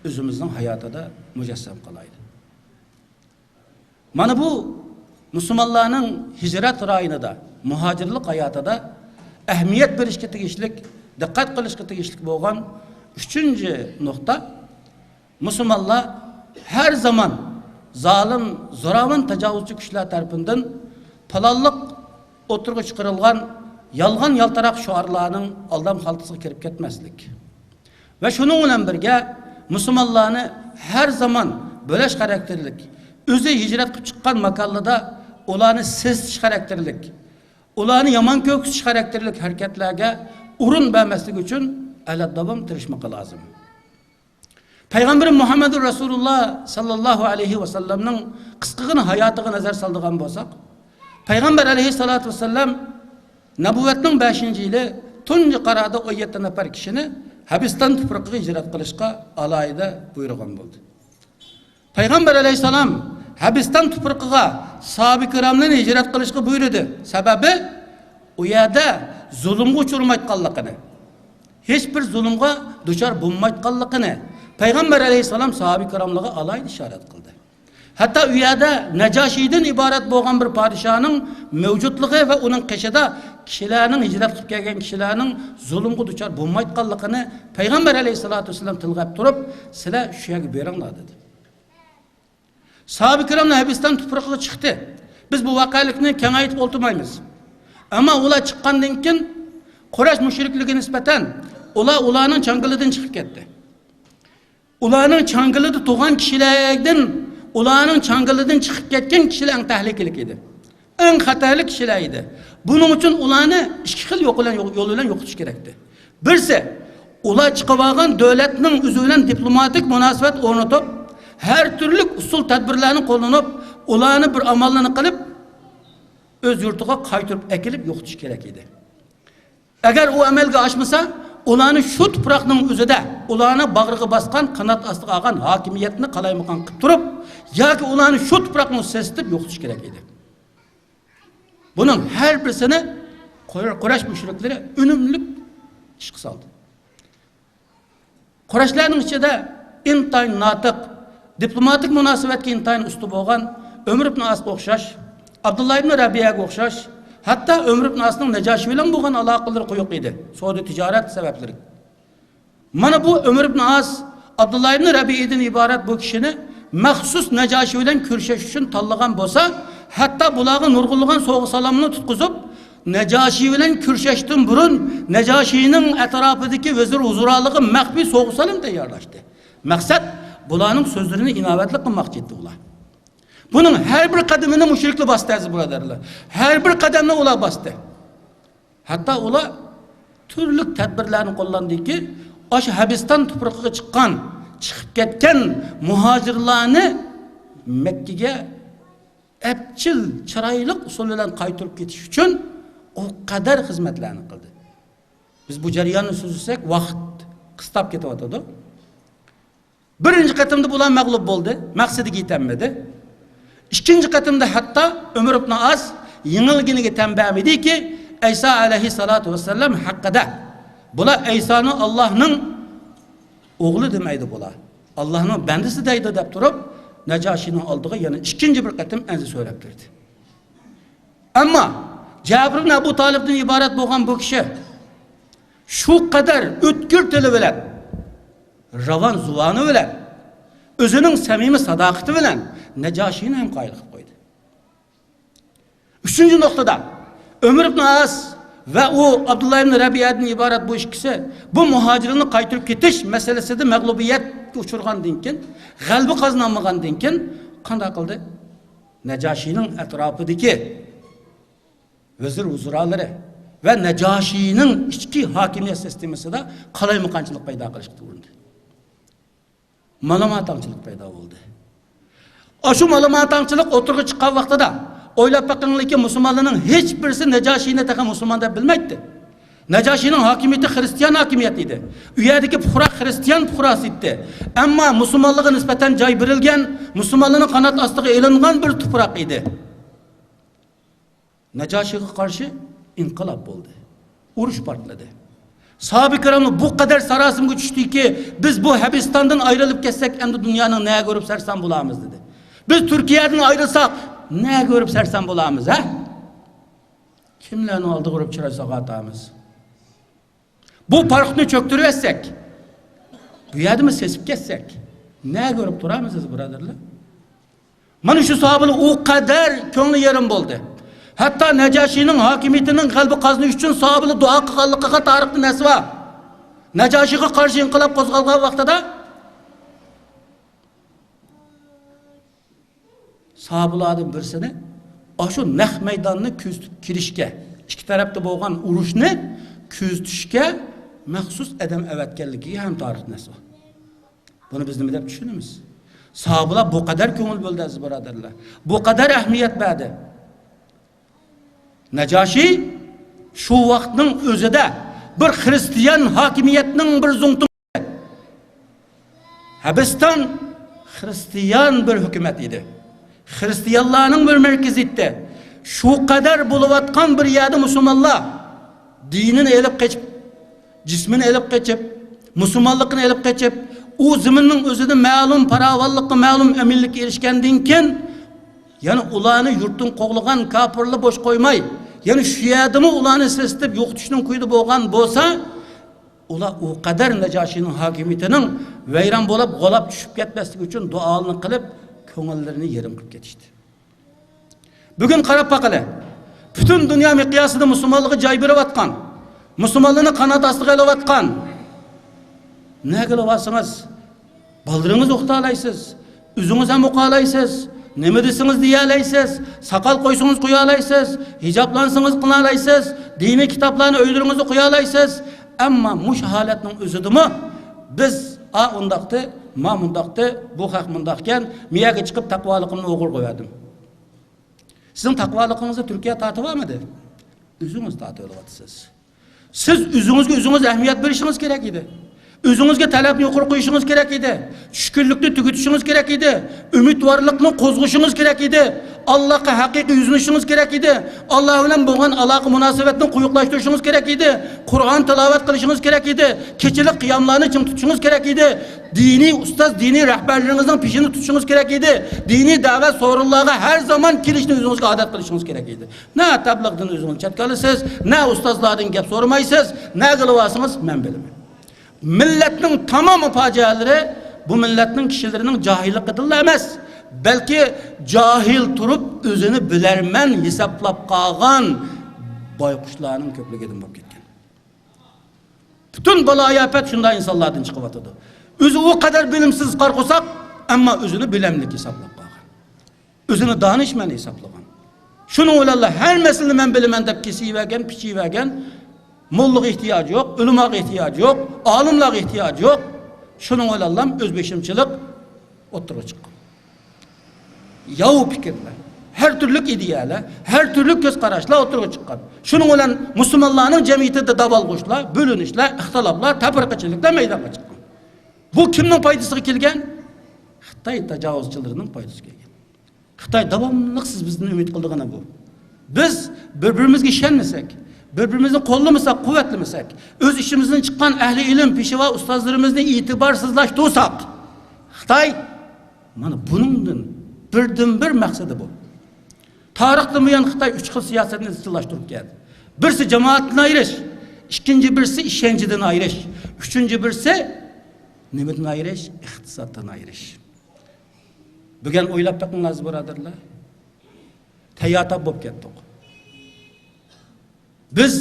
o'zimizning hayotida mujassam qilaylik. Mana bu musulmonlarning hijrat rayonida, muhojirlik hayotida ahamiyat berishga tegishlik, diqqat qilishga tegishlik bo'lgan 3-nuqta Müslümanlar her zaman zalim, zoravon tecavüzcü kişiler tarafından palallık oturga çıkarılgan yalgan yaltarak şuarlarının aldam haltısına kirip ketmezlik. Ve şunun bilen birge Müslümanlarını her zaman böleş karakterlik, özü hicret kılıp çıkan makallada olanı sessiz karakterlik, olanı yaman köksüz karakterlik hareketlerge urun vermeslik için ele davam tırışmak lazım. Peygamber Muhammed Rasulullah sallallahu aleyhi ve sellem'nin kıskığın hayatıga nazar saldığan bolsak, Peygamber aleyhissalatu vesselam nabuvvetning 5. yili tunji qarada 17 nafar kishini Habistan tuproqiga hijrat qilishga alayida buyurgan bo'ldi. Peygamber aleyhissalam Habistan tuproqiga sahabe kiramlarni hijrat qilishga buyurdi. Sababi u yerda zulmga uchurmayotganligini, hech bir zulmga duchor bo'lmayotganligini Peygamber aleyhissalam sahabe kiramlarga alayida ishorat qildi. Hatta u yerda Najashiydan iborat bo'lgan bir podshohning mavjudligi va uning qishida kishilarning hijrat qilib kelgan kishilarning zulmga duchor bo'lmayotganligini Peygamber aleyhissalatu vesselam tilg'ab turib, sizlar shu yerga beringlar dedi. Sahabe kiramlar Habistan tuproqiga chiqdi. Biz bu voqelikni kengaytib o'tirmaymiz. Ammo ular chiqqandan keyin Quraysh mushrikligiga nisbatan ularning changilidan chiqib ketdi. Ularning changilida tug'an kishilardan ularning changilidan chiqib ketgan kishilar eng tahlikali edi. En xatarli kishilar edi. Buning uchun ularni ikki xil yo'l bilan yo'qotish kerakdi. Birsi, ular chiqib olgan davlatning o'zi bilan diplomatik munosabat o'rnatib, har turli usul tadbirlarni qo'llanib, ularni bir amallarni qilib, o'z yurtiga qaytirib akilib yo'qotish kerak edi. Agar u amalga oshmasa, ularni shu tuproqning o'zida, ularni bag'riga bosgan, qanot ostiga olgan hokimiyatni qalaymaqon qilib turib, yoki ularni shu tuproqni sesitib yo'qotish kerak edi. Bunun her birisini Quraysh müşrikleri önümlük iş kısaldı. Qurayshlarning ichida intayin natiq, diplomatik munosabatga intayin ustun bo'lgan Ömür ibn As'ga o'xshash, Abdullah ibn Rabiyaga o'xshash, hatto Ömür ibn As'ning Najoshi bilan bo'lgan aloqalari quyuq edi, savdo tijorat sabablari. Mana bu Ömür ibn As, Abdullah ibn Rabiyadan iborat bu kishini maxsus Najoshi bilan ko'rishish uchun tanlagan bo'lsa, hatta bularga nurg'unlagan so'g'i salomni tutqizib, Najoshi bilan ko'rishishdan burun Najoshining atrofidagi vazir huzuraligi maxfiy so'g'i salom tayyorlashdi. Maqsad bularning so'zlarini inovatli qilmoqchi edi ular. Buning har bir qadamini mushriklar bosdi aziz birodarlar. Har bir qadamni ular bosdi. Hatto ular turli tadbirlarni qo'llandiki, o'sha Habiston tuprog'iga chiqqan, chiqib ketgan muhojirlarni Makkaga epchil, chiroyli usul bilan qaytirib ketish uchun o qadar xizmatlarni qildi. Biz bu jarayonni so'zlasak, vaqt qistab ketyapti. Birinchi qatimda bular mag'lub bo'ldi, maqsadiga yetolmadi. Ikkinchi qatimda hatto Umar ibn As yengilginiga tanbamidiki, Isa alayhissalatu vassalam haqida. Bular Isoni Allohning o'g'li demaydi bular. Allohning bandasi deydi deb turib, Najoshining oldiga yana ikkinchi bir qatim anzi so'rab kirdi. Ammo Jabr ibn Abu Talibdan iborat bo'lgan bu kishi shu qadar o'tkir tili bilan, ravon zuvoni bilan, o'zining samimiy sadoqati bilan Najoshini ham qoyil qilib qo'ydi. Uchinchi nuqtada Ömür ibn As va u Abdullah ibn Rabiyadan iborat bu ikkisi bu muhojirni qaytirib ketish masalasida mag'lubiyatga uchirgandan keyin, g'alaba qozonmagandan keyin qanday qildi? Najoshining atrofidagi vazir huzuralari va Najoshining ichki hokimiyat sistemasida qalaymaqonchilik paydo qilishga urindi. Ma'lumotchilik paydo bo'ldi. Shu ma'lumotchilik o'tirg'i chiqqan vaqtida o'ylab baqinglarki, musulmonlarning hech birisi Najoshini taqa musulmon deb bilmaydi. Najoshining hokimiyati xristian hokimiyati edi. U yerdagi fuqaro xristian fuqarosi edi. Ammo musulmonlarga nisbatan joy berilgan, musulmonlarning qanot ostiga elingan bir tuproq edi. Najoshiga qarshi inqilob bo'ldi. Urush portladi. Sahabe-kiramlar bu qadar sarosimga tushdiki, biz bu Habistondan ayrilib ketsak, endi dunyoning nega ko'rib sarson bo'lamiz dedi. Biz Turkiyadan ayrilsak, nega ko'rib sarson bo'lamiz, ha? Kimlarning oldiga urib chiraysak atamiz. Bu farqni cho'ktirib etsak, bu yerda sesib ketsak, nega ko'rib turamiz siz birodarlar? Mana shu sahobalar u qadar ko'ngli yerim bo'ldi. Hatta Najoshining hokimiyatining qalbi qozonish uchun sahobalar duo qilganligiga tarixda nas bor. Najoshiga qarshi inqilob qo'zg'algan vaqtida sahobalardan birisini shu naq maydonni ko'zitib kirishga, ikki tarafda bo'lgan urushni ko'zitishga maxsus adam avatganligiga ham tarix nas bor. Buni biz nima deb tushunamiz? Sahobalar bu qadar ko'ngil bo'ldi aziz birodarlar. Bu qadar ahamiyat berdi. Najoshi shu vaqtning o'zida bir xristian hokimiyatining bir zungti. Habiston xristian bir hukumat edi. Xristianlarning bir markazi edi. Shu qadar bo'layotgan bir yerda musulmonlar dinini elib qochib, jismini elib qochib, musulmonlikni elib qochib, u zaminning o'zida ma'lum farovonlikka, ma'lum aminlikka erishgandan keyin yani ularni yurtdan qo'g'lagan kafirlar bosh qo'ymay, yani shu yerdami ularni sesitib yo'qotishning quyida bo'lgan bo'lsa, ular u qadar Najoshining hokimiyatining vayron bo'lib, g'olab tushib ketmasligi uchun duolarni qilib, ko'ngillarini yerim qilib ketishdi. Bugun qarab baqala, butun dunyo miqyosida musulmonlarga joy berayotgan, musulmonlarni qanot ostiga olayotgan. Nega qilyapsiz? Baldiringiz o'qita olaysiz, o'zingiz ham o'qiy olaysiz. nima desangiz deya olasiz, saqal qo'ysangiz qo'ya olasiz, hijoblansangiz qila olasiz, diniy kitoblarni o'ylaringizga qo'ya olasiz. Ammo mush holatning o'zidimi biz undaqda, ma mundaqda, bu haq mundaqkan, miyaga chiqib taqvoligimni o'g'ir qo'yadim. Sizning taqvoligingizni Turkiya tatib olmadi. O'zingiz tatib olyapsiz. Siz o'zingizga ahamiyat berishingiz kerak edi. O'zingizga talabni yuqori qo'yishingiz kerak edi. Shukrlikni tugatishingiz kerak edi. Umidvorlikni qo'zg'ishingiz kerak edi. Allohga haqiqiy yuzinishingiz kerak edi. Alloh bilan bo'lgan aloqa munosabatni quyuqlashtirishingiz kerak edi. Qur'on tilovat qilishingiz kerak edi. Kechilik qiyomlarni chim tutishingiz kerak edi. Diniy ustoz, diniy rahbarlaringizning peshini tutishingiz kerak edi. Diniy da'vat so'rovlarga har zaman kelishni o'zingizga odat qilishingiz kerak edi. Na tabliğdan o'zingiz chetga olasiz, na ustozlardan gap so'ramaysiz, na qilyapsiz, men bilaman. Milletning tamam fojialari bu milletning kishilarining johilligidan emas, balki jahil turib o'zini bilarman hisoblab qolgan boyqushlarning ko'pligidan bo'lib ketgan. Butun baloyafat shunday insonlardan chiqib o'tadi. O'zi o kadar bilimsiz qarqosak, ammo o'zini bilimlik hisoblab qolgan. O'zini donishmand hisoblagan. Shuni o'ylarlar, har masalani men bilaman deb kesivergan, pichivergan. Molluk ihtiyacı yok, ulumağa ihtiyacı yok, alimler ihtiyacı yok. Şunu olayalım, özbeşimçilik oturup çıkın. Yahu fikirler, her türlü idealar, her türlü göz kararışlar oturup çıkın. Şunu olan Müslümanların cemiyetinde daval kuşlar, bölünüşler, ihtilaflar, tefrikatçılıklar meydana çıkın. Bu kimnin paydası kelgen? Xitay tecavüzçilerinin paydası kelgen. Xitay davamlılıksız bizden ümit kıldığına bu. Biz birbirimizge işenmesek, birbirimizni qo'llamasak, quvvatlamasak, o'z ishimizdan chiqqan ahli ilm, peshiva ustozlarimizni e'tiborsizlashtirsak, Xitoy mana buningdan birdan-bir maqsadi bu. Tarixdan buyon Xitoy 3 xil siyosatni izchillashtirib keldi. Birisi jamoatdan ayirish, ikkinchi birisi ishonchidan ayirish, uchinchi birisi nimadan ayirish? Iqtisoddan ayirish. Bugun o'ylab boqinglar birodarlar. Tayyorta bo'lib ketdik. Biz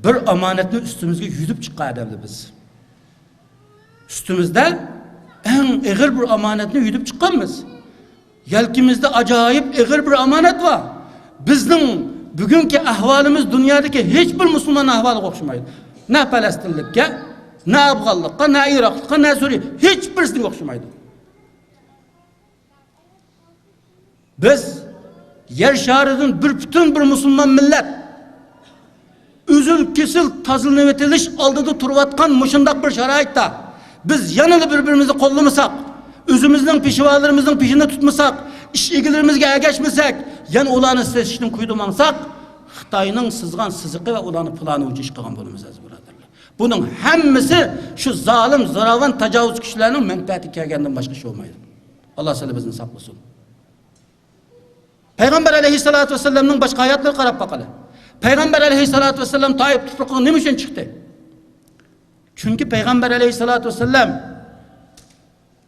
bir amanetni üstümüzge yüzüp çıkardı biz. Üstümüzde en ağır bir amanetni yüzüp çıkarmız. Yelkimizde acayip ağır bir amanet var. Bizim bugünkü ahvalimiz dünyadaki hiçbir Müslüman ahvalı okşamaydı. Ne Palestinlik'e, ne Afganlık'a, ne Irak'lık'a, ne Suriye. Hiçbirisine okşamaydı. Biz yer şarının bütün bir Müslüman millet üzül kesil tazılınıp etiliş aldığı turvatkan muşundak bir şaraytta biz yanılı birbirimizi kollamasak, özümüzden pişivalarımızın peşinde tutmasak, iş ilgilerimizge ergeçmesek, yan olanı sesişini kuydumansak, Xitayning sızgan sızıqı ve olanı planı ucu iş kılan bolumuz az buradarlar. Bunun hemmisi şu zalim, zoravan, tecavüz kişilerinin menfaati kelgenden başka şey olmaydı. Allah seni bizden saklasın. Peygamber aleyhissalatu vesselam'nın başka hayatları qarab bakalım. Peygamber aleyhissalatu vesselam Taif tutuklığına ne için çıktı? Çünkü Peygamber aleyhissalatu vesselam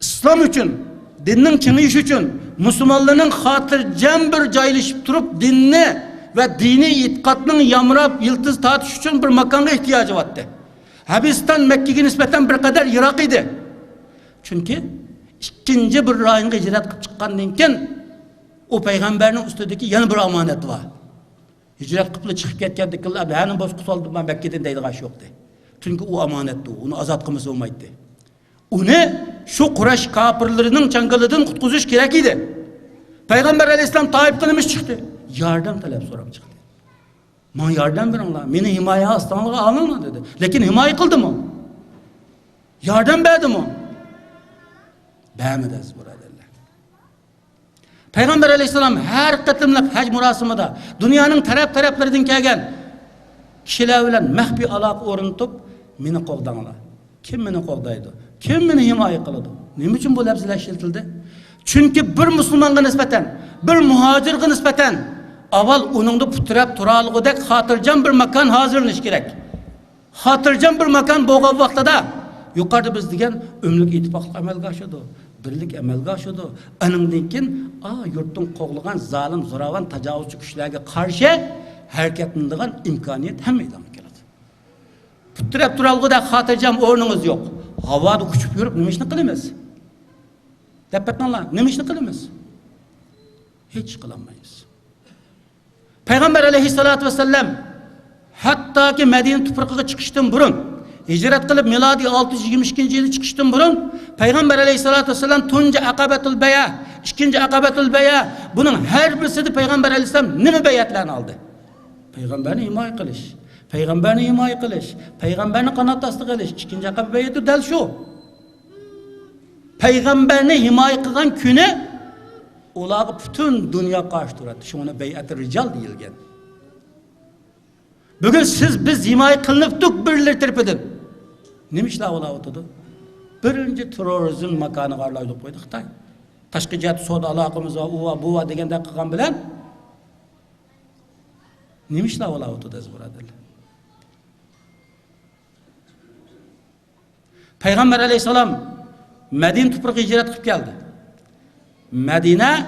İslam için, dinin çınıyış için, Müslümanların hatırcam bir caylaşıp durup dinini ve dini itikadının yamrap, yıldız tartış için bir makanga ihtiyacı vardı. Habistan Mekke'ye nispeten bir kadar Irak idi. Çünkü ikinci bir rayınga hicret kılıp çıkkandan keyin o peygamberin üstündeki yeni bir amanet var. Hicret kılıp çıkıp ketkendik kıllar, benim boz kusaldım ben Mekke'den deydi kaç yoktu. Çünkü o amanetti, onu azat kılması olmaydı. Onu şu Kureyş kafirlerinin çangalıdan kutkuzuş gerek idi. Peygamber aleyhisselam Taif'ten demiş çıktı. Yardım talep sorup çıktı. Man yardım verin Allah, beni himaye hastalığa alınma dedi. Lakin himaye kıldı mı? Yardım verdi mi? Beğenmediniz buralarla. Peygamber aleyhisselam her katımlık hac murasimida dünyanın taraflarından kelgen kişiler bilen mahbi alaq o'rnatıp meni qo'g'danglar. Kim meni qo'g'daydi? Kim meni himoya qiladi? Nima uchun bu lafzlar ishlatildi? Çünkü bir Müslümanga nisbatan, bir muhacirga nisbatan avval uningda putirab turalg'idek xotirjam bir makan hozirlanish kerak. Xotirjam bir makan bo'lgan vaqtida yuqorida biz degan umrlik ittifoqlik amalga oshadi, birlik amalga oshadi. Aningdan keyin yurtning qo'g'ligan zolim, zo'ravon, tajovuzchi kuchlarga qarshi harakat qiladigan imkoniyat ham maydonga keladi. Putirab turalg'idek xotirjam o'rningiz yo'q. Havoda uchib yurib nima ishni qilamiz? Dep bakinglar, nima ishni qilamiz? Hiç kılamayız. Peygamber aleyhissalatu vesselam hatta ki Medine tuprağına çıkıştan burun, hicret kılıp miladi 622 yılı çıkıştan burun, Peygamber aleyhissalatu vesselam tunca akabetul beya, ikinci akabetul beya, bunun her birisi de Peygamber aleyhisselam nime beyatlarını aldı? Peygamberini himaye kılış, Peygamberini himaye kılış, Peygamberini kanat astı kılış, ikinci akabe beyatı del şu. Peygamberini himaye kılan küne, ulağı bütün dünya karşı durdu. Şuna beyat-ı rical deyilgen. Bugün biz himaye kılınıptık birileri terpedin. Nemişler ulağı oturdu? Birinci terörizm makanı qarlaydı koydu Xitay. Taşqi jihat soda alaqamız va uva buva degende qilgan bilan nemişlar ulağı oturdu birodarlar. Peygamber aleyhisselam Medine tuprağına hicret qilib keldi. Medine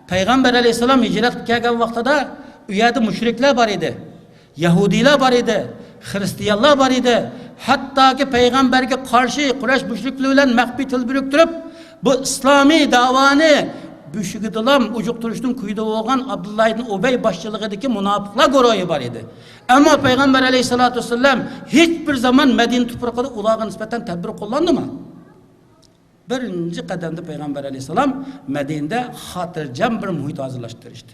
Peygamber aleyhisselam hicret qilib kelgan vaqtida u yerda mushriklar bor edi. Yahudiler var idi, Hristiyanlar var idi. Hatta ki Peygamberge karşı Kureyş müşrikleri bilen mahbi til biriktirip bu İslami davanı büşügidilam ucukturuştun kuyuda olgan Abdullah ibn Ubey başçılığındaki münafıklar goroyu var idi. Ama Peygamber aleyhissalatu vesselam hiçbir zaman Medine tuprağında ulağa nispeten tedbir kullandı mı? Birinci kademde Peygamber aleyhisselam Medine'de hatırcam bir muhit hazırlaştırmıştı.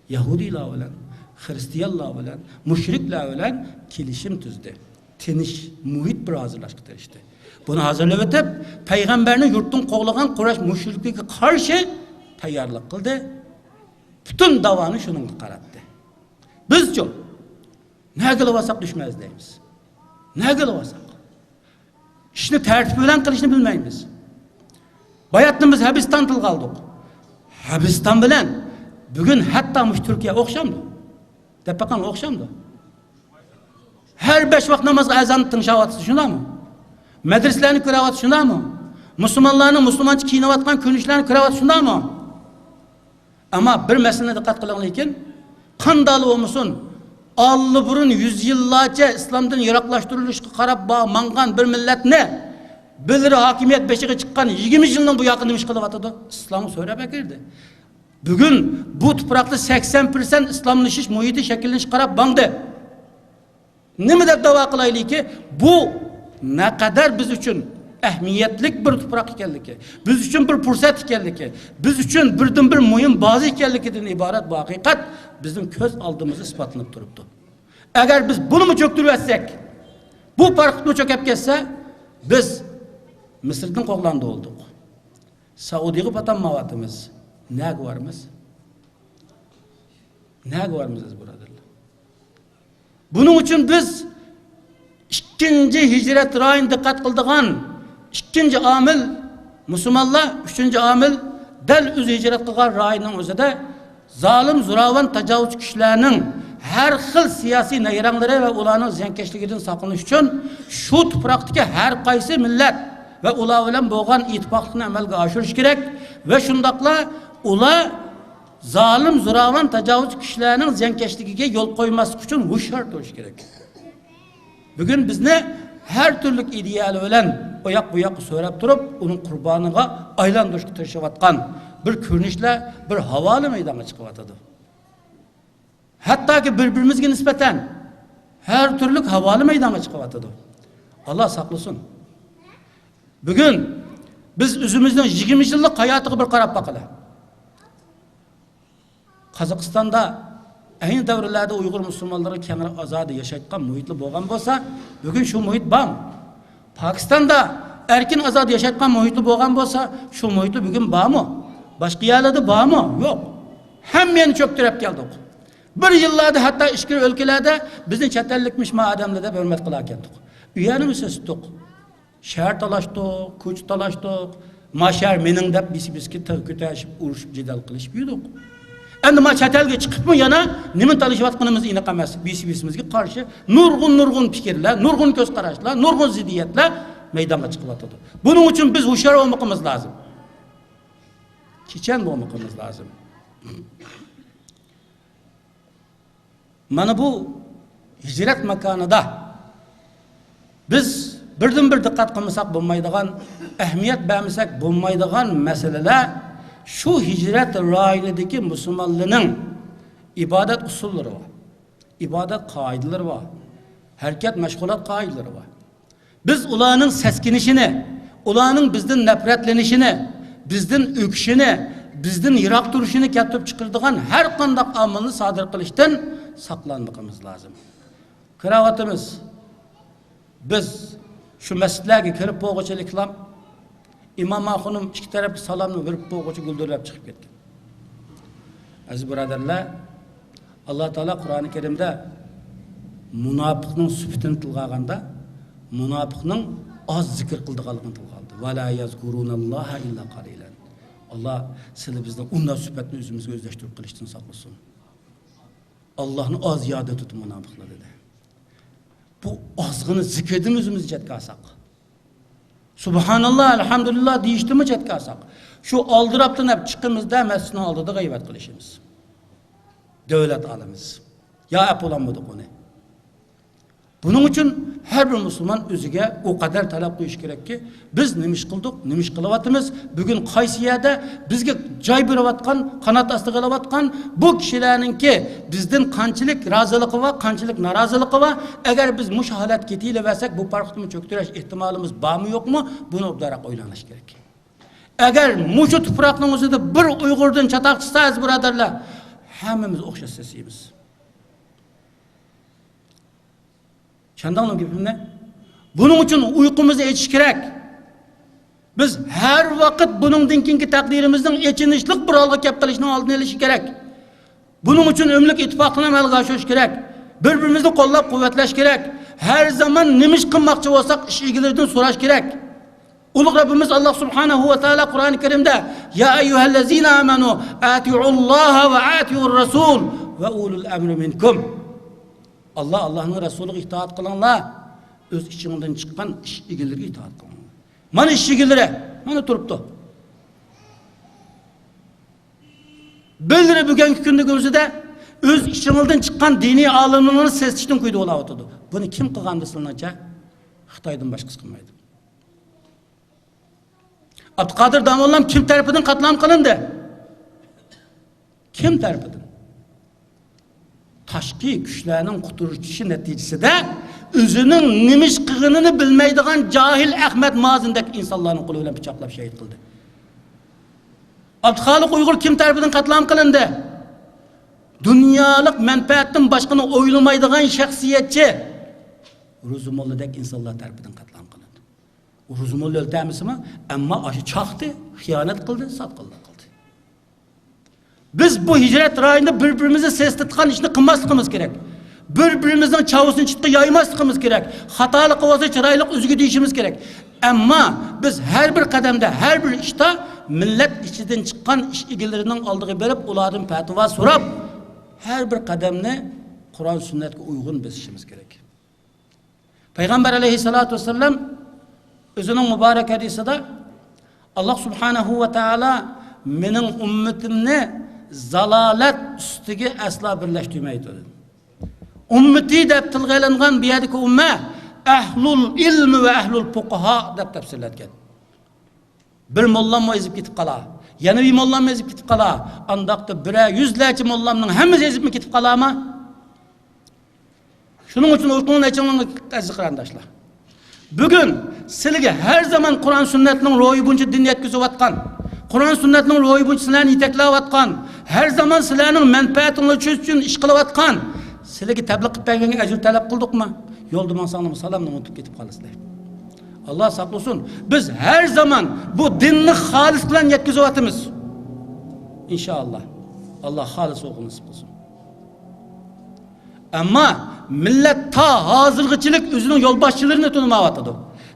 Yahudiler bilen, Hristiyanlar bilen, müşrikler bilen kilişim tüzdü. Teniş, muhit bir hazırlaştırmıştı. Bunu hazırlayıp Peygamberini yurtun kovlagan Kureyş müşrikliğe karşı tayarlık kıldı. Bütün davanı şunun karattı. Biz çok ne kılıvasak düşmez deyimiz. Ne kılıvasak? İşini tertip bilen kılışını bilmeyimiz. Bayatlımız Habistan tıl kaldık. Habistan bilen bugün hatta Türkiye okşamdı. Depakan okşamdı. Her 5 vakit namaz azan tınşavatı şuna mı? Medreslerini kıravatı şuna mı? Müslümanların Müslümanca kiyinavatkan könüşlerini kıravatı şuna mı? Ama bir meselene dikkat kılan iken kandalı olmuşsun. Allı burun 100 yıllarca İslam'dan yaraklaştırılışkı karab bağ mangan bir millet ne? Bilir hakimiyet beşiğe çıkan 20 yıldan bu yakın demiş kılıvatıdı. İslam'ı söyleme girdi. Bugün bu toprakta 80% İslamlaşış muhiti şekilleniş karab bandı. Ne mi de dava kılaylı ki bu ne kadar biz için ehmiyetlik bir toprak ikenlik ki, biz için bir fırsat ikenlik ki, biz için birden bir mühim bazı ikenlikinden ibaret bu hakikat bizim köz aldığımızı ispatlanıp duruptu. Eğer biz bunu mu çöktürüversek, bu parkı mı çökep geçse, biz Mısır'dan koğlandı olduk. Saudi'ye batan mavatımız, ne varımız? Ne varımız buradır? Bunun için biz ikinci hicret rayına dikkat kıldığın ikinci amil Müslümanlar, üçüncü amil del üz hicret kılgan rayının özüde zalim, zuravan, tecavüz kişilerinin her xil siyasi neyranları ve ulanın ziyankeşliğinden saklanış için şu topraktaki her kaysi millet ve ula bilen boğan ittifakını amelge aşırış gerek ve şundakla ula zalim, zuravan, tecavüz kişilerinin ziyankeşliğine yol koyması için huşar duruş gerek. Bugün biz ne? Her türlük ideal ölen oyak buyak söylep durup onun kurbanına aylandırışkı taşıvatkan bir körünüşle bir havalı meydana çıkıvatıdı. Hatta ki birbirimizge nispeten her türlük havalı meydana çıkıvatıdı. Allah saklasın. Bugün biz üzümüzden 20 yıllık hayatı bir karab bakıla. Kazakistan'da aynı devrelerde Uygur Müslümanları kenar azadı yaşaytkan muhitli boğan bolsa, bugün şu muhit bam. Pakistan'da erkin azadı yaşaytkan muhitli boğan bolsa, şu muhitli bugün bağ mı? Başka yerlerde bağ mı? Yok. Hemen çöktürüp geldik. Bir yıllarda hatta işkir ülkelerde bizim çetellikmiş adamla da hürmet kıla geldik. Üyenim sestik. Şehir talaştık, kuç talaştık. Maşer menin de biski küteşip uruşup cidal kılışıp yuduk. Endi ma çetelge çıkıp mı yana nemin talışıvatkanımız inek emas bisimizge karşı nurgun fikirler, nurgun göz karashlar, nurgun ziddiyetler meydana çıkıvatıdı. Bunun için biz huşar olmamız lazım. Kiçen olmamız lazım. Mana bu hicret makanında biz birden bir dikkat kılmasak bulmaydıgan, ehmiyet vermesek bulmaydıgan meseleler şu hicret rayonidagi musulmonlarning ibodat usullari var. İbadet kaideleri var. Hareket meşgulat kaideleri var. Biz ularning seskinishini, ularning bizdan nafratlanishini, bizdan ökishini, bizdan yiroq turishini keltirib chiqaradigan har qanday amalni sodir qilishdan saqlanishimiz lozim. Kiravatimiz biz şu masjidlarga kirib bo'lg'ichiliklar imom xonim ikki tarafga salomni berib bo'lg'ichi guldirlab chiqib ketgan. Aziz birodarlar, Allah Teala Kur'an-ı Kerim'de münafıkның sübütünü tilga alganda münafıkның az zikir kıldıqalıqını tilga aldı. Ve la yazkurunallaha illa qalilan. Allah sizi bizden unda sübütünü özümüzge özleştirip kılıştığını saklasın. Allah'ın az yad etutu münafıklar dedi. Bu azgını zikredimi özümüzü cetke alsak. Subhanallah, elhamdülillah deyişti mi cetke alsak. Şu aldıraptın hep çıkımızda mescidin aldığı gayret kılışımız. Devlet alımız. Ya hep olamadık onu. Bunun için her bir Müslüman özüge o kadar talep koyuş gerek ki biz nemiş kıldık, nemiş kılavatımız. Bugün Kayseri'de bizge cay biravatkan, kanat astı kılavatkan bu kişilerin ki bizden kançılık razılığı var, kançılık narazılığı var. Eğer biz muş halet ketiyle versek bu parkıtımı çöktüreş ihtimalimiz var mı yok mu? Bunu obdarak oylanış gerek. Eğer muşu tuprakның özüde bir Uygur'dan çatak çıksayız buradarlar, hemimiz okşa sesiyimiz. Çandanlı gibi ne? Bunun için uykumuzu içiş gerek. Biz her vakit bunun dinkinki takdirimizden içinişlik bir algı kapitalizmin aldığını elişi gerek. Bunun için ömürlük ittifakına melgaşış gerek. Birbirimizi kollap kuvvetleş gerek. Her zaman nemiş kılmakçı olsak iş ilgilerden soraş gerek. Ulu Rabbimiz Allah Subhanahu ve Teala Kur'an-ı Kerim'de Ya eyyühellezine amenu ati'ullaha ve ati'ur rasul ve ulul emri minkum. Allah'ın Resulü'ne itaat kılanlar öz içinden çıkan iş ilgileri itaat kılanlar. Mana iş ilgileri, mana turuptu. Böyle bugünkü gündüzde öz içinden çıkan dini alımlarını sesçiden kuydu olavatdı. Bunu kim kılgandı sılınca? Xitaydan başkası kılmaydı. Abdülkadir Damollam kim tarafından katlam kılındı? Kim tarafından? Taşki güçlerinin kuturuşu neticesinde özünün nimiş kığınını bilmeydiğen cahil Ahmet Mazin'deki insanların koluyla bıçaklap şehit kıldı. Abdülhalik Uygur kim tarafından katlam kılındı? Dünyalık menfaatin başkını oylamaydiğen şahsiyetçi Ruzumollu'daki insanlar tarafından katlam kılındı. Ruzumollu öldürmesi mi? Ama aşı çaktı, hıyanet kıldı, satkıllık kıldı. Biz bu hicret rayında birbirimize ses tutkan işini kılmasımız gerek. Birbirimizden çavusunu çıktı yaymasımız gerek. Hatalık olsa çıraylık üzgü deyişimiz gerek. Ama biz her bir kademde, her bir işte millet içinden çıkan iş ilgilerinin aldığı verip ulardan fetva sorup her bir kademne Kur'an sünnetine uygun besişimiz gerek. Peygamber aleyhissalatu vesselam özünün mübarek hadisinde Allah subhanahu ve teala menin ümmetimni zalalet üstüge asla birleştirmeydi. Ümmeti deb tilgaylangan bu yerdeki ümme ehlul ilmi ve ehlul fuqaha deb tafsirletken. Bir mollamma ezip ketip qala, yana bir mollamma ezip ketip qala, andaqda bire yüzlerce mollamның hemmesi ezip mi ketip qala mı? Şunun için uykunun açımını aziz qarandaşlar. Bugün sizge her zaman Kur'an sünnetinin royu bunca din yetkizip atkan, Kur'an sünnetinin royu bunca sizlerini iteklep atkan, her zaman sizlerin menfaatini için iş kılıp atkan, sizge tebliğ qilib bergenge ecir talep kıldık mı? Yolda mansanımı salamla unutup ketip kalasızlar. Allah saklasın. Biz her zaman bu dinni halis bilen yetkizip atımız. İnşallah. Allah halis oğul nasip olsun. Ama millet ta hazırgıçılık özünün yolbaşçılarını tunumavatıdı.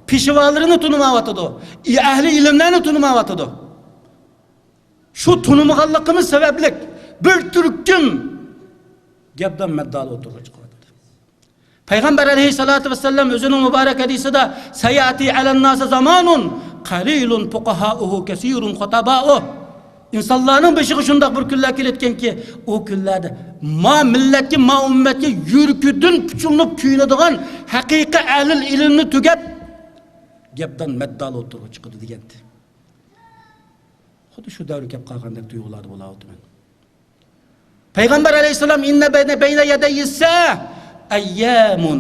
Pişivalarını tunumavatıdı. Ehli ilimlerini tunumavatıdı. Şu tunumuğallıkımız sebeplik bir Türk'üm gebden meddalı oturduğu çıkıyordu. Peygamber aleyhissalatu vesselam özünün mübarek hadisi de seyati alen nase zamanun qalilun fuqahauhu kesirun khutabauh. İnsanların beşiği şundak bir küller keletken ki o küllerde ma milletki ma ümmetki yürküdün küçülünüp küynediğen hakiki ehlil ilimni tügep gebden meddalı oturduğu çıkıyordu diyendi. xuddi shu davrga kelib qolgandek tuyg'ularda bo'lyapti. Payg'ambar alayhisalom inna bayna yadayissa ayyamun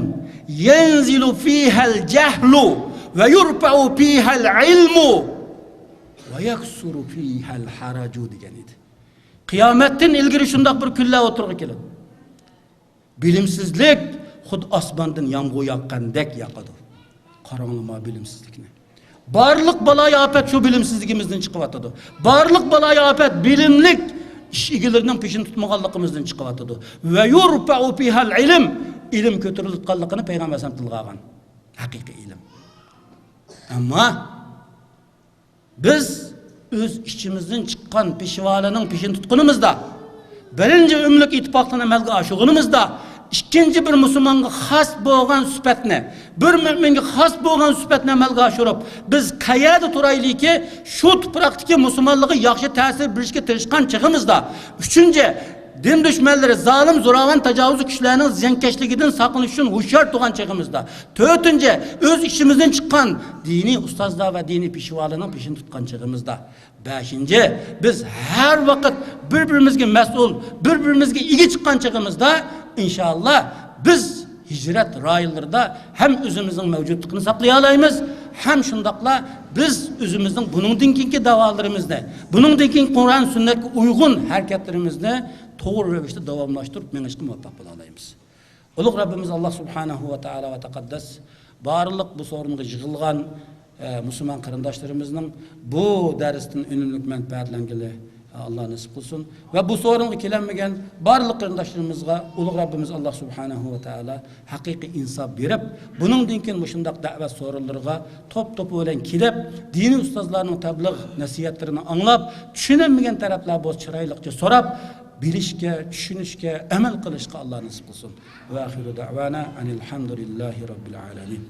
yanzilu fiha al-jahlu va yurfa'u fiha al-ilmu va yaksuru fiha al-haraju degan edi. Qiyomatdan ilgari shundoq bir kunlar o'tirg'i keladi. Bilimsizlik xud osmondan yomg'ir yoqqandek yoqadi. Qarang'ilma bilimsizlikni. Barliq baloya afat shu bilimsizligimizdan chiqyotadi. Barliq baloya afat bilimlik ish egalarining peshin tutmaganligimizdan chiqyotadi. Va yurfa'u fihal ilm, ilm ko'tarilganligini payg'ambar alayhisalom tilga olgan. Haqiqiy ilm. Ammo biz o'z ichimizdan chiqqan peshvolaning peshin tutqunimizda, birinchi umlik ittifoqini amalga oshirganimizda, ikkinchi bir musulmonga xos bo'lgan sifatni, bir mo'minga xos bo'lgan sifatni amalga oshirib, biz qayerda turaylikki, shu tuproqdagi musulmonlarga yaxshi ta'sir berishga tirishgan chig'imizda, uchinchi din dushmanlari, zolim, zo'ravon, tajovuz kuchlarining ziyonkashligidan saqlanish uchun hushyor turgan chig'imizda, to'rtinchi o'z ishimizdan chiqqan diniy ustozlar va diniy peshvolaning peshin tutgan chig'imizda, beshinchi biz har vaqt bir-birimizga mas'ul, bir-birimizga ega chiqqan chig'imizda inshaalloh biz hijrat rayonlarida ham o'zimizning mavjudligini saqlay olamiz, ham shundoqla biz o'zimizning buningdan keyingi da'volarimizni, buningdan keyin Qur'on sunnatga uyg'un harakatlarimizni to'g'ri ravishda davomlashtirib menishga muvaffaq bo'la olamiz. Ulug' Rabbimiz Alloh subhanahu va taolo va taqaddas barliq bu so'ringa yig'ilgan musulmon qarindoshlarimizning bu darsdan unumli manfaatlanganlar Allah nasip qilsin va bu so'ringa kelinmagan barliq qarindoshlarimizga ulug' Rabbimiz Alloh subhanahu va taolo haqiqiy insof berib, buningdan keyin shundoq da'vat so'rinlariga top bilan kelib, diniy ustozlarning tabligh nasihatlarini anglab, tushunmagan taraflar bo'z chiroyliqcha so'rab, bilishga, tushunishga, amal qilishga Alloh nasib qilsin. Va axiru da'vana anil hamdulillahi robbil alamin.